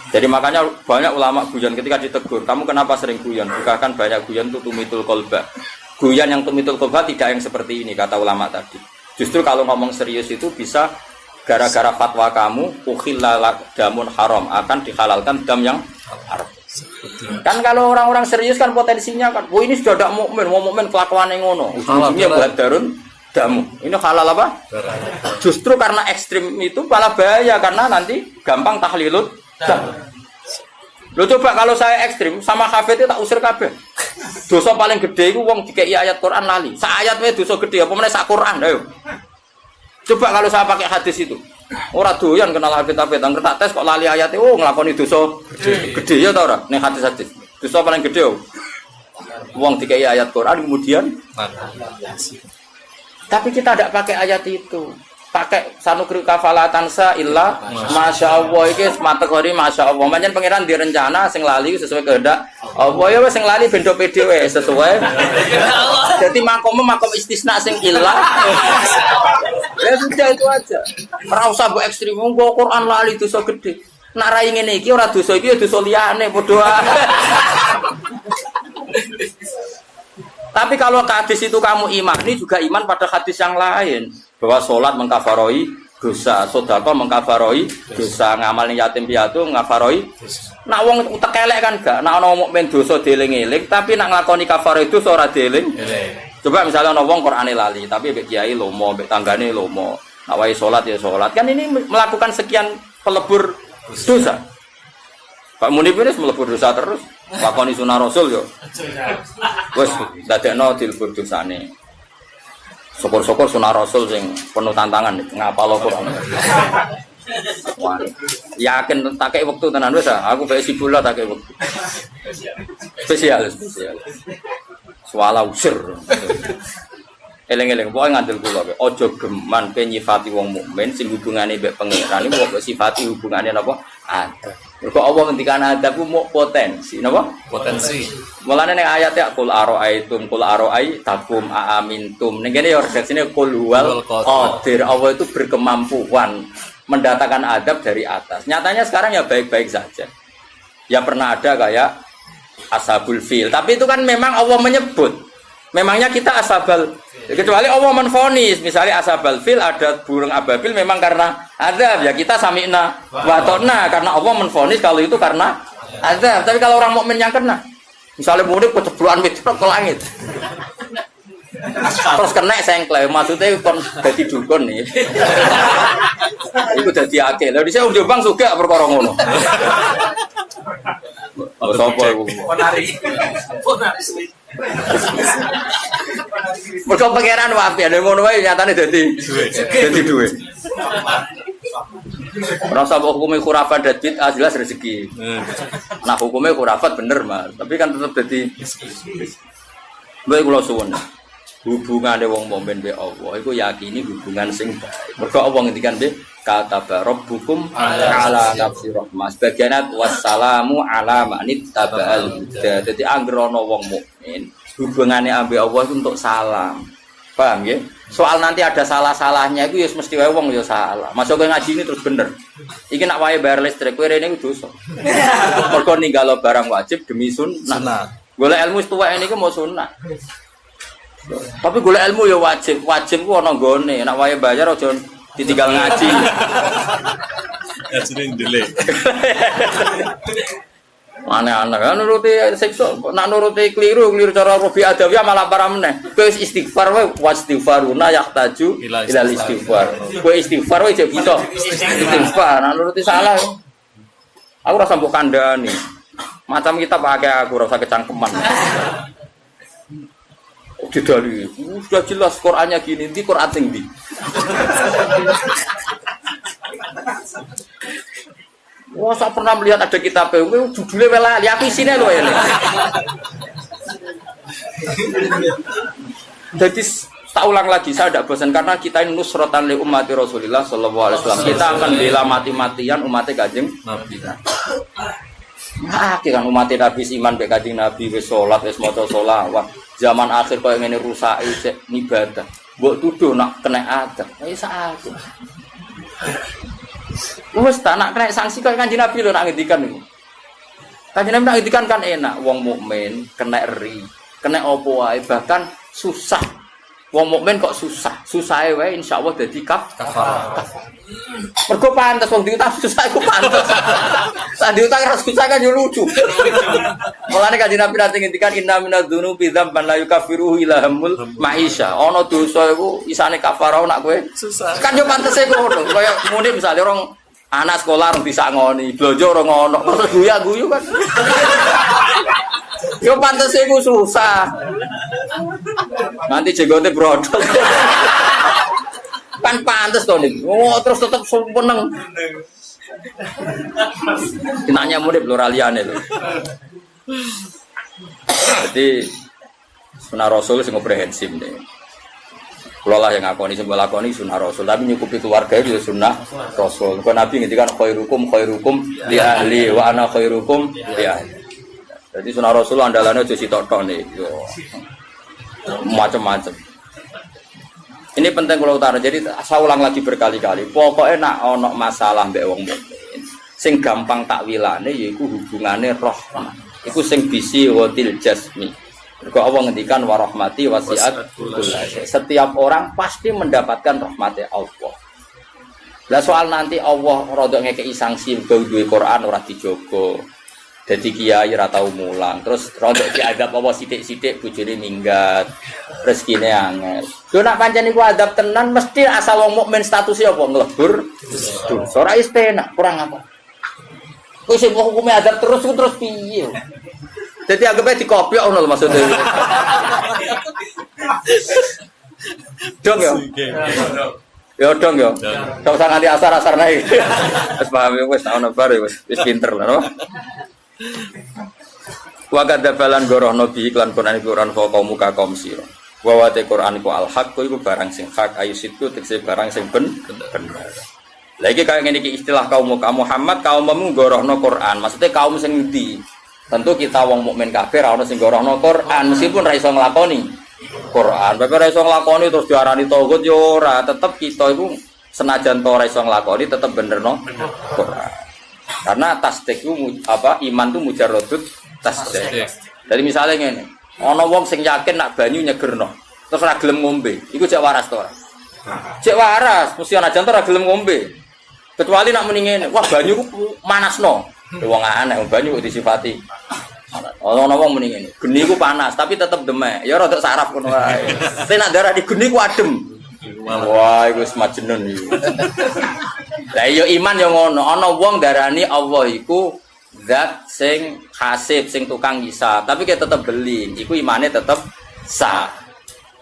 Jadi makanya banyak ulama guyon ketika ditegur, kamu kenapa sering guyon? Bukan banyak guyon itu tumitul kolba. Guyon yang tumitul kolba tidak yang seperti ini kata ulama tadi. Justru kalau ngomong serius itu bisa gara-gara fatwa kamu ukhillalak damun haram, akan dihalalkan dam yang haram. Kan kalau orang-orang serius kan potensinya kan, ini sudah ada mukmin, mau mukmin kelakuan yang ngono. Ujungnya buat darun damu. Ini halal apa? Justru karena ekstrim itu malah bahaya karena nanti gampang tahlilut. Lo coba kalau saya ekstrim sama kafir itu tak usir kabeh. Dosa paling gede itu wong dikei ayat Quran lali. Sak ayat wae dosa gede apa meneh sak Quran ayo. Coba kalau saya pakai hadis itu. Ora doyan kenal hafid-hafid, angger tak tes kok lali ayat oh nglakoni dosa gede ya ta ora? Ning hadis-hadis. Dosa paling gede wong dikei ayat Quran kemudian tapi kita tidak pakai ayat itu. Pakai sanukri kafalatansa illa masya Allah iki kategori masya Allah. Pancen pangeran direncana sing lali sesuai kehendak Allah ya wis sing lali bendo pede wae sesuai. Jadi makom istisna sing illa. Ya sudah itu aja. Ora usah mbok ekstrem wong Quran lali dosa gede. Nak rai ngene iki ora dosa iki ya dosa liyane padha. Tapi kalau hadis itu kamu imani juga iman pada hadis yang lain. Bahwa sholat mengkafaroi dosa, sedekah mengkafaroi dosa, ngamal yatim piatu mengkafaroi. Nak wong tekelek kan gak, nak ana mukmin dosa dieling-eling, tapi nak nglakoni kafaroi dosa ora dieling. Coba misalnya ana wong Qur'ane lali, tapi mbek kiai lomo, mbek tanggane lomo. Nak wae salat ya salat. Kan ini melakukan sekian pelebur dosa. Pak Munib ini melebur dosa terus, lakoni sunah Rasul yo. Wes dadekno dilebur dosane. Syukur-syukur sunah Rasul sing penuh tantangan ngapal Quran. Wah, yakin tak kei wektu tenan wis aku bae sibula tak kei wektu. Spesial. Swala usir. Eleng-eleng pokoke ngandel kula kowe. Aja geman pe nyifati wong mukmin sing hubungane mbek pangeran iki kok sifati hubungane napa? Ada. Mergo Allah ngendikan adab ku muk potensi, napa? Potensi. Mulane ning ayat ya qul araaitum qul araai takum aamintum. Ning kene ya redaksine qul huwal qadir. Allah itu berkemampuan mendatangkan adab dari atas. Nyatanya sekarang ya baik-baik saja. Ya pernah ada kayak ashabul fil, tapi itu kan memang Allah menyebut. Memangnya kita ashabal, kecuali Allah menvonis, misalnya ashabal fil ada burung ababil memang karena azab, ya kita sami'na wa ta'na karena Allah menvonis kalau itu karena azab. Tapi kalau orang mukmin yang kena, misalnya murid keceblokan mitrok ke langit, terus kena sengklek, maksudnya kon jadi dukun nih, itu jadi akil. Lalu saya udah bang suka perkara ngono. Oh, sopo iku? Ponari. Mergo pangeran wae ana ngono wae nyatane dadi duwe. Ora usah hukume khurafat dan bid'ah jelas rezeki. Nah hukume khurafat bener, Mas. Tapi kan tetep dadi bae kula suwun. Hubungane wong mukmin be Allah iku yakini hubungan sing baik. Mergo Allah ngendikan be kata rabbukum ala nafsi rahmah. Sebagian wassalamu ala manit tabal huda. Dadi anggere ana wong mukmin hubungane ambek Allah itu untuk salam. Paham nggih? Soal nanti ada salah-salahnya itu ya mesti wae wong ya salah. Masuk ke ngaji ini terus bener. Iki nak wae bayar listrik kowe rene iku dosa. Mergo ninggalo barang wajib demi sunnah. Golek ilmu tuwek niku mau sunnah. Tapi golek ilmu ya wajib. Wajib ku ana nggone. Nak wae bayar aja ditinggal ngaji. Ngajine ndelek. Aneh-aneh kan nuruti siksa, nak nuruti keliru cara Robi Adawiyah malah parah meneh. Kowe istighfar wae wastighfaruna yahtaju ila istighfar. Kowe istighfar wae jek bisa istighfar, nak nuruti salah. Aku rasa mbok kandhani. Macam kita pakai aku rasa kecangkeman. Didali, sudah jelas Qur'annya gini, di Qur'an sing ndi. Wah, saya pernah melihat ada kitab judulnya welali, aku isinya loh ya. Jadi tak ulang lagi, saya tidak bosan karena kita ini nusrotan li ummati Rasulillah sallallahu alaihi wasallam. Kita akan bela mati-matian umatnya Kanjeng Nabi. Nah, kan umatnya Nabi iman be Kanjeng Nabi wis salat wis maca sholawat. Zaman akhir koyo ngene rusake sik ibadah. Mbok tuduh nak kena adab. Wis aku. Wes tak nak kena sanksi kok Kanjeng Nabi lho nak ngendikan niku. Kanjeng Nabi nak ngendikan kan enak, wong mukmin kena ri, kena opo wae bahkan susah. Wong mukmin kok susah. Susahe wae insyaallah dadi kafar. Mergo pantes wong diutam susah iku pantes. Lah diutang ra susah kan yo lucu. Mulane kanjeng Nabi nanti ngendikan inna minadz-dzunubi dzamban la yukaffiruhu ila hamul maisha. Ana dosa iku isane kafarah nak kowe susah. Kan yo pantese ngono. Kaya muni misale orang anak sekolah orang disangoni, blonjo orang ngono, terus guyu kan. Yo pantese iku susah. Nanti jenggote brodol. Kan pantes to nih. Oh, terus tetap seneng. Kenanya murid pluraliane lho. Jadi sunah Rasul sing komprehensif nih. Kula lah yang ngakoni sing lakoni sunah Rasul, tapi nyukupi keluarga itu sunah Rasul. Kok Nabi ngendikan khairukum li ahli wa ana khairukum li ahli. Jadi sunah Rasul andalane aja sitok-tok nih. Yo. Macam-macam. Ini penting kalau utara. Jadi saya ulang lagi berkali-kali. Pokoknya nak ono masalah mbek wong mukmin. Sing gampang takwilane yaiku hubungane rahmah. Iku sing bisi watil jasmi. Mergo Allah ngendikan warahmati wasiat kullasyai. Setiap orang pasti mendapatkan rahmatnya Allah. Lah soal nanti Allah rodok ngekeki sanksi go duwe Quran ora dijogo. Dadi kiai ora tau mulang, terus rodok diadab apa sithik-sithik bojone minggat. Rezekine angel. Yo nak pancen iku adab tenan mesti asal wong mukmin statusnya apa nglebur. Ora istenak, kurang apa. Kowe sing hukume adab terus piye? Dadi anggape dikopiok ngono lho maksudnya. Dong yo. Ya dong yo. Kok usah nganti asar-asar naik. Wis paham wis ana bar wis pinter lho. Wa kadzabalan gorohno bi iklan Quran kaum muka kaum sira. Wa wa te Quran iku al-haq iku barang sing hak ayusitu tekse barang sing bener. Lah iki kaya ngene iki istilah kaum muka Muhammad kaummu gorohno Quran. Maksudnya kaum sing ndi? Tentu kita wong mukmin kafir ora ono sing gorohno Quran meskipun ra iso nglakoni Quran. Bapak ra iso nglakoni terus diarani tauhid yo ora, tetep kita iku senajan to ra iso nglakoni tetep benerno Quran. Karena tasdik itu apa iman itu mujarradut tasdik. Jadi misalnya ngene, ana wong sing yakin nak banyu nyegerno, terus ora gelem ngombe, iku cek waras to ora? Cek waras, mesti ana jan ora gelem ngombe. Kecuali nak muni ngene, wah banyu ku manasno. Wong aneh banyu kok disifati. Ana wong muni ngene, geni ku panas tapi tetep demek. Ya rada saraf ngono wae. Tapi nak darah di geni ku adem. Wah, iku wis majnun iki. Lah iya iman yo ngono, ana wong darani Allah iku zat sing hasib, sing tukang hisab, tapi kita tetep beli, iku imane tetep sah.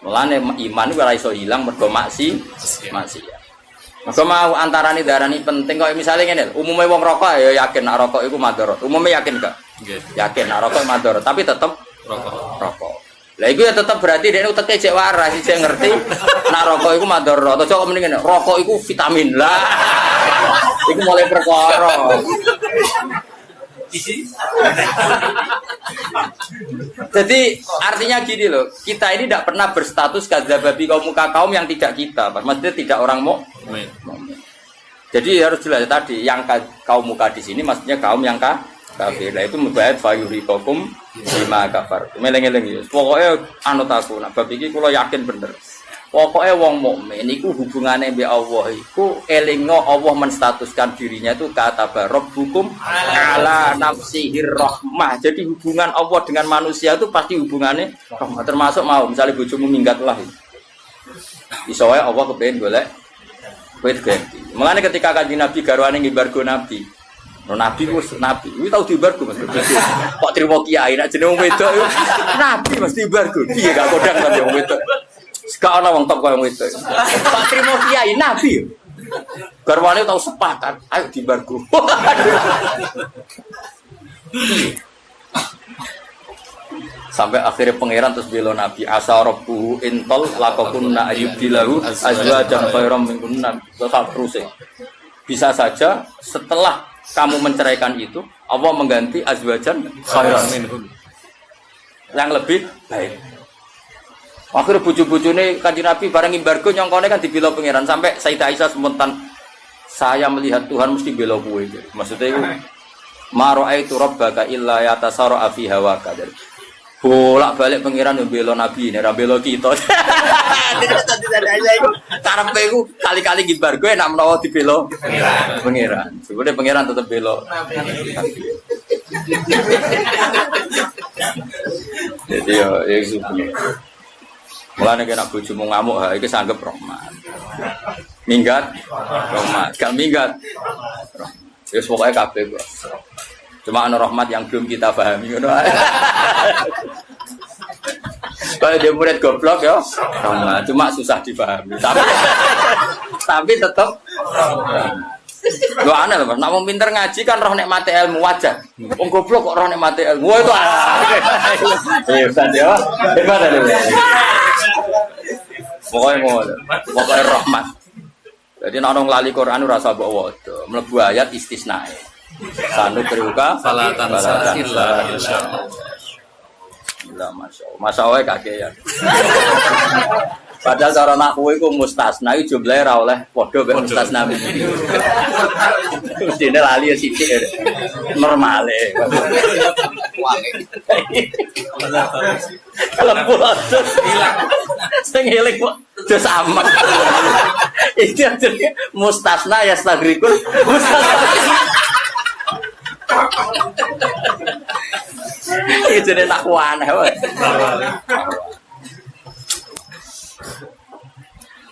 Mulane iman iku ora iso ilang mergo maksiat. Mergo mau antarane darani penting kok misale ngene, umume wong rokok ya yakin nek rokok iku madharat. Umume yakin gak? Yakin nek rokok madharat, tapi tetep rokok. Lah iku ya tetep berarti dhekne uteke cek waras, sing ngerti nek rokok iku madharat. Aja kok mending ngene, rokok iku vitamin. Lah iku mulai perkara. Jadi artinya gini loh, kita ini tidak pernah berstatus kadzababi kaum muka kaum yang tidak kita, maksudnya tidak orang mukmin. Jadi harus jelas tadi yang kaum muka di sini maksudnya kaum yang kafir. Lah itu mubayat fayuriqakum bima kafar. Meleng-eleng ya. Pokoke anut aku nak bab iki kula yakin bener. Pokoke wong mukmin iku hubungane mbek Allah iku elingno Allah menstatuskan dirinya itu kata rabbukum ala nafsihir rahmah. Jadi hubungan Allah dengan manusia itu pasti hubungannya rahmah. Termasuk mau misalnya bojomu minggat lah. Iso wae Allah kepengin golek wit ganti. Mulane ketika Kanjeng Nabi garwane ngimbargo Nabi. Nabi wis nabi. Kuwi tau diimbargo Mas. Kok trimo kiai nek jeneng wong wedok iku nabi mesti diimbargo. Piye gak kodang sampe wong wedok. Gak ana wong top koyo wedok. Pak trimo kiai nabi. Garwane tau sepakat, ayo diimbargo. Sampai akhirnya pangeran terus bela Nabi asa rabbuhu intol laqakunna ayyubilahu azwajan khairam minkunna terus. Bisa saja setelah kamu menceraikan itu Allah mengganti azwajan khairan minhum yang lebih baik. Akhirnya bojo-bojone Kanjeng Nabi bareng embargo nyongkone kan dibela pangeran sampai Sayyidah Aisyah spontan saya melihat Tuhan mesti bela kowe. Maksudnya itu ma ra'aitu rabbaka illa yatasarra fi hawaka. Bolak-balik pangeran yo bela nabi nek ra bela kita. Karepe iku kali-kali gibar gue nek menawa dibela pangeran. Sebune pangeran tetep bela. Jadi ya itu. Mulane kena bojomu ngamuk ha iki sanggep rahmat. Minggat rahmat, gak minggat. Ya pokoke kabeh kok. Cuma ana rahmat yang belum kita pahami ngono ae. Kalau dia murid goblok ya, rahmat cuma susah dipahami. Tapi tetap lo aneh loh, nak mau pinter ngaji kan roh nikmati ilmu wajar. Wong goblok kok roh nikmati ilmu itu hebat ya, hebat ada. Pokoknya rahmat. Jadi nak orang lali Quran rasa bawa itu, melebu ayat istisnae. Sanu kriuka, salatan sila, insyaallah. Masya Allah kakean. Padahal cara nakwu itu mustasna itu jumlahnya ra oleh padha mek mustasna. Mestine lali ya sithik normale. Kalau pulang hilang. Sing eling kok dos amat. Itu artinya mustasna ya stagrikul mustasna. Itu nek nakwu aneh wae.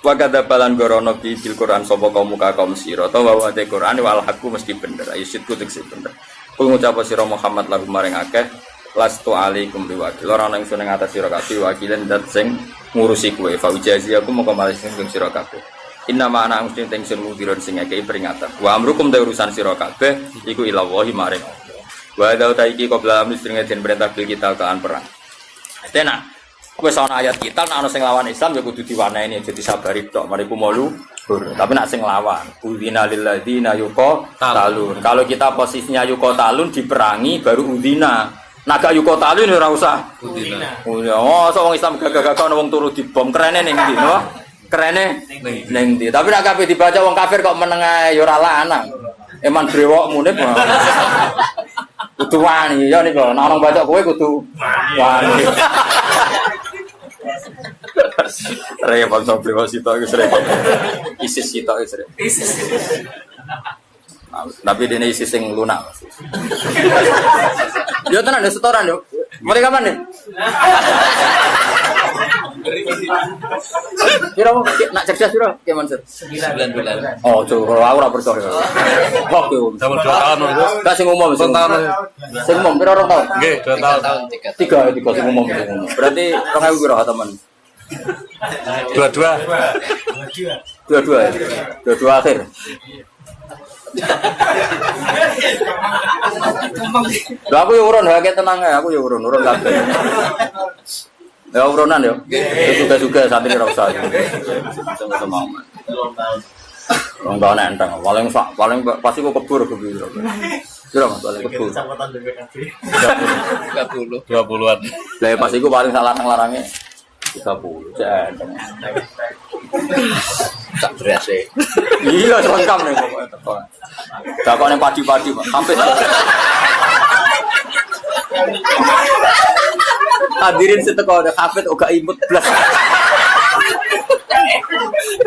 Wa kadzabalan gorono bi bil Quran sapa kaum muka kaum sira ta wa te Quran wal haqqu mesti bener ayo sitku tekse bener kul ngucap sira Muhammad lagu maring akeh lastu alaikum biwakil ora ana ingsun ing atas sira kabeh wakilen dat sing ngurusi kowe fa ujazi aku moko malis sing sira kabeh inna ma ana mesti teng sing mudiron sing akeh peringatan wa amrukum ta urusan sira kabeh iku ilawahi maring wa da utaiki qabla amri sing den perintah bil kita kaan perang tenan. Wes ana ayat kita nek ana sing lawan Islam ya kudu diwaneni aja disabari tok mariku malu. Tapi nek sing lawan udina lil ladina yuqatalun. Kalau kita posisinya yuqatalun diperangi baru udina. Nek gak yuqatalun ora usah udina. Oh, wong Islam gagah-gagah ana wong turu dibom kerene ning ndi, no? Kerene ning ndi. Tapi nek kabeh dibaca wong kafir kok meneng ae ya ora lanang. Eman brewokmu nek. Kudu wani ya niku. Nek orang baca kowe kudu wani. Repot sama pribadi sitok itu repot. ISIS sitok itu repot. Tapi ini ISIS yang lunak. Dia tenan ada setoran yuk. Mulai kapan nih? Kira nak cerdas kira gimana sih? 9 bulan. Oh, coba aku ora percaya. Oke, sama 2 tahun. Kasih ngomong sing tahun. Sing ngomong kira orang tahun. Nggih, 2 tahun. 3 sing ngomong. Berarti 2000 kira teman. Dua-dua akhir. Lah aku yo urun hake tenang ae, aku yo urun kabeh. Ya urunan yo. Juga santri ora usah. Sama-sama. Wong ta nek enteng, paling pasti kok kebur. Kira Mas paling kebur. 20-an. Lah pas iku paling sak larang-larange 30 jam. Tak berasa. Iya, lengkap nih pokoknya teko. Dakone padi-padi, Pak. Sampai hadirin seteko ada hafid uga imut blas.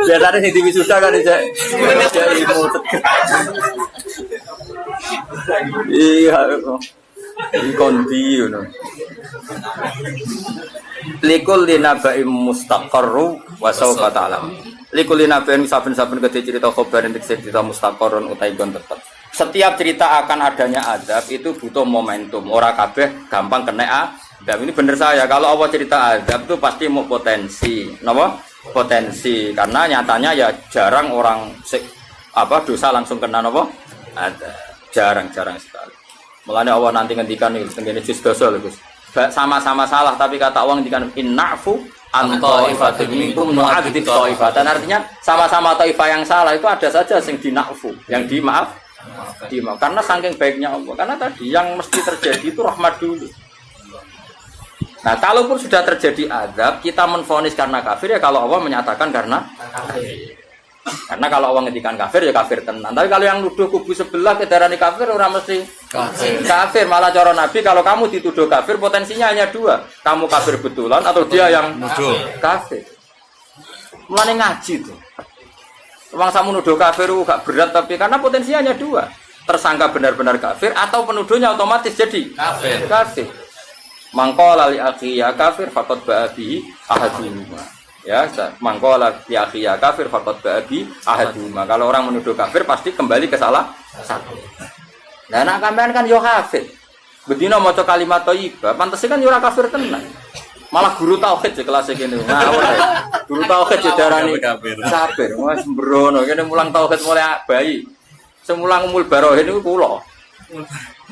Biasanya sing diwisuda kan iki imut. Iya. Iki kondi ngono. Likul linabai mustaqarru wa sawfa ta'lam. Likul linabai saben-saben gede cerita khabar entuk cerita mustaqarrun utai gon tetep. Setiap cerita akan adanya azab itu butuh momentum. Ora kabeh gampang kena azab. Ini bener saya. Kalau Allah cerita azab itu pasti mau potensi. Napa? Potensi. Karena nyatanya ya jarang orang dosa langsung kena napa? Azab. Jarang sekali. Mulane Allah nanti ngendikan iki tengene juz dosa lho Gus. Sama-sama salah tapi kata Allah ngendikan innafu antaifatin minkum nu'adzib taifatan. Artinya sama-sama taifah yang salah itu ada saja yang dinafu, yang dimaaf. Karena saking baiknya Allah. Karena tadi yang mesti terjadi itu rahmat dulu. Nah, kalaupun sudah terjadi azab, kita menvonis karena kafir ya kalau Allah menyatakan karena kafir. Karena kalau Allah ngendikan kafir ya kafir tenan. Tapi kalau yang nuduh kubu sebelah kedarani kafir orang mesti kafir. Malah cara Nabi kalau kamu dituduh kafir potensinya hanya dua. Kamu kafir betulan atau dia yang nuduh kafir. Mulane ngaji tuh. Wong samu nuduh kafir gak berat tapi karena potensinya hanya dua. Tersangka benar-benar kafir atau penuduhnya otomatis jadi kafir. Mangqala li akhi ya kafir faqad ba'abi ahaduma. Ya, mangqala li akhi ya kafir faqad ba'abi ahaduma. Kalau orang menuduh kafir pasti kembali ke salah satu. Nah, anak sampean kan yo kafir. Bedina maca kalimat thayyibah, pantese kan yo ora kafir tenan. Malah guru tauhid je kelas kene. Ngawur. Guru tauhid je darani kafir. Wah sembrono kene mulang tauhid mulai bayi. Semulang umul barohin niku kula.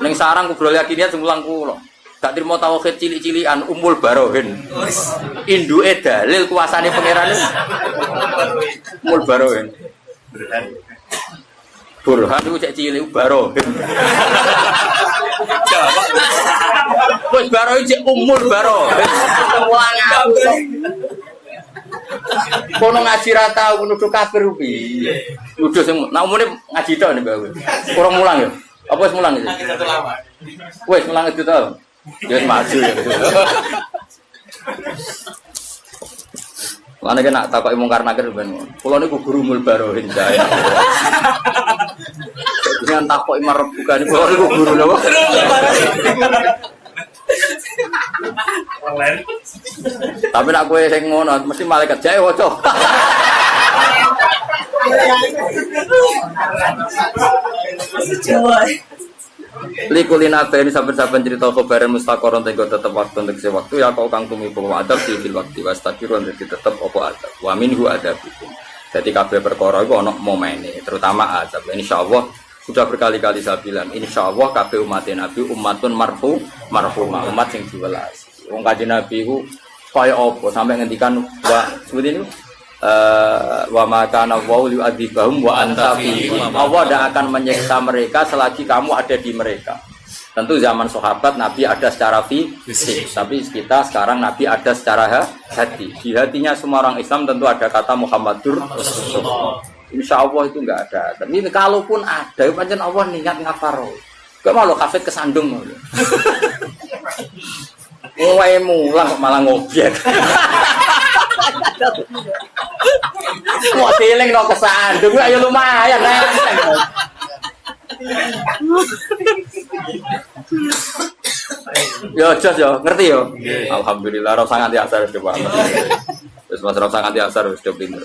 Ning sarang kubrol yakiniat semulang kula. Gak terima tauhid cilik-cilikan umul barohin. Induke dalil kuasane pangeran umul barohin. Burhan itu cek cilik barohin. Wis barohin cek umul barohin. Kono ngaji ra tau nuduh kafir piye. Nuduh sing nak umune ngaji tok nek bae. Kurang mulang ya. Apa wis mulang iki? Wis mulang itu to. Ya maju ya. Lan nek nak takoki mungkar nakir ben. Kula niku guru mul barohin saya. Jangan takoki marep bukan kula niku guru lho. Tapi nak kowe sing ngono mesti malaikat jae waca. Likulina ini saben-saben cerita khabaran mustaqarron tenggo tetep waktu untuk waktu ya kau kang tumi bahwa adab di fil waktu wastaqiron jadi tetep apa adab wa minhu adabikum. Jadi kabeh perkara iku ana momene terutama adab. Insyaallah sudah berkali-kali saya bilang insyaallah kabeh umat Nabi umatun marhumah umat sing diwelas. Wong kanjeng Nabi ku kaya apa sampai ngendikan wa seperti ini wa makana wa yu'adzibahum wa anta fihim. Allah tidak akan menyiksa mereka selagi kamu ada di mereka. Tentu zaman sahabat Nabi ada secara fisik, tapi kita sekarang Nabi ada secara hati. Di hatinya semua orang Islam tentu ada kata Muhammadur Rasulullah. Insya Allah itu enggak ada. Tapi kalaupun ada, pancen Allah niat ngafaro. Gak malu kafir kesandung malu. Mulai mulang malah ngobyek. Wah tiling no kesandung, ya lumayan kan. Yo jos yo, ngerti yo. Alhamdulillah, roh sangat diasar sudah Pak. Terus mas roh sangat diasar sudah pinter.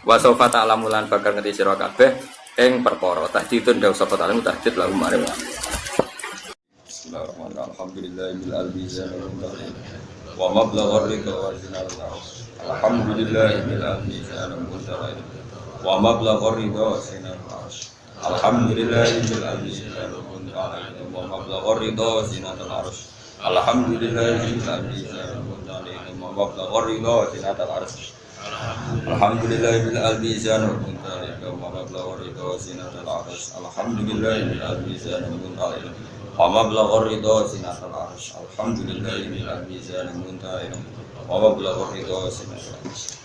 Wa sofa ta'lamulan bakal ngerti sira kabeh ing perkara. Tahdidun dawu sapa ta'lamu tahdid lagu mare. Bismillahirrahmanirrahim. Alhamdulillahil albizan wa mablaghar ridha wa zinal arsh. Alhamdulillahil albizan wa mablaghar ridha wa zinal arsh. Alhamdulillahil albizan wa mablaghar ridha wa zinal arsh. Alhamdulillahil albizan wa mablaghar ridha wa zinal arsh. Alhamdulillahil albizan wa mablaghar ridha wa zinal arsh. Alhamdulillahil albizan wa mablaghar ridha wa zinal arsh. Alhamdulillahil albizan wa mablaghar ridha wa zinal arsh.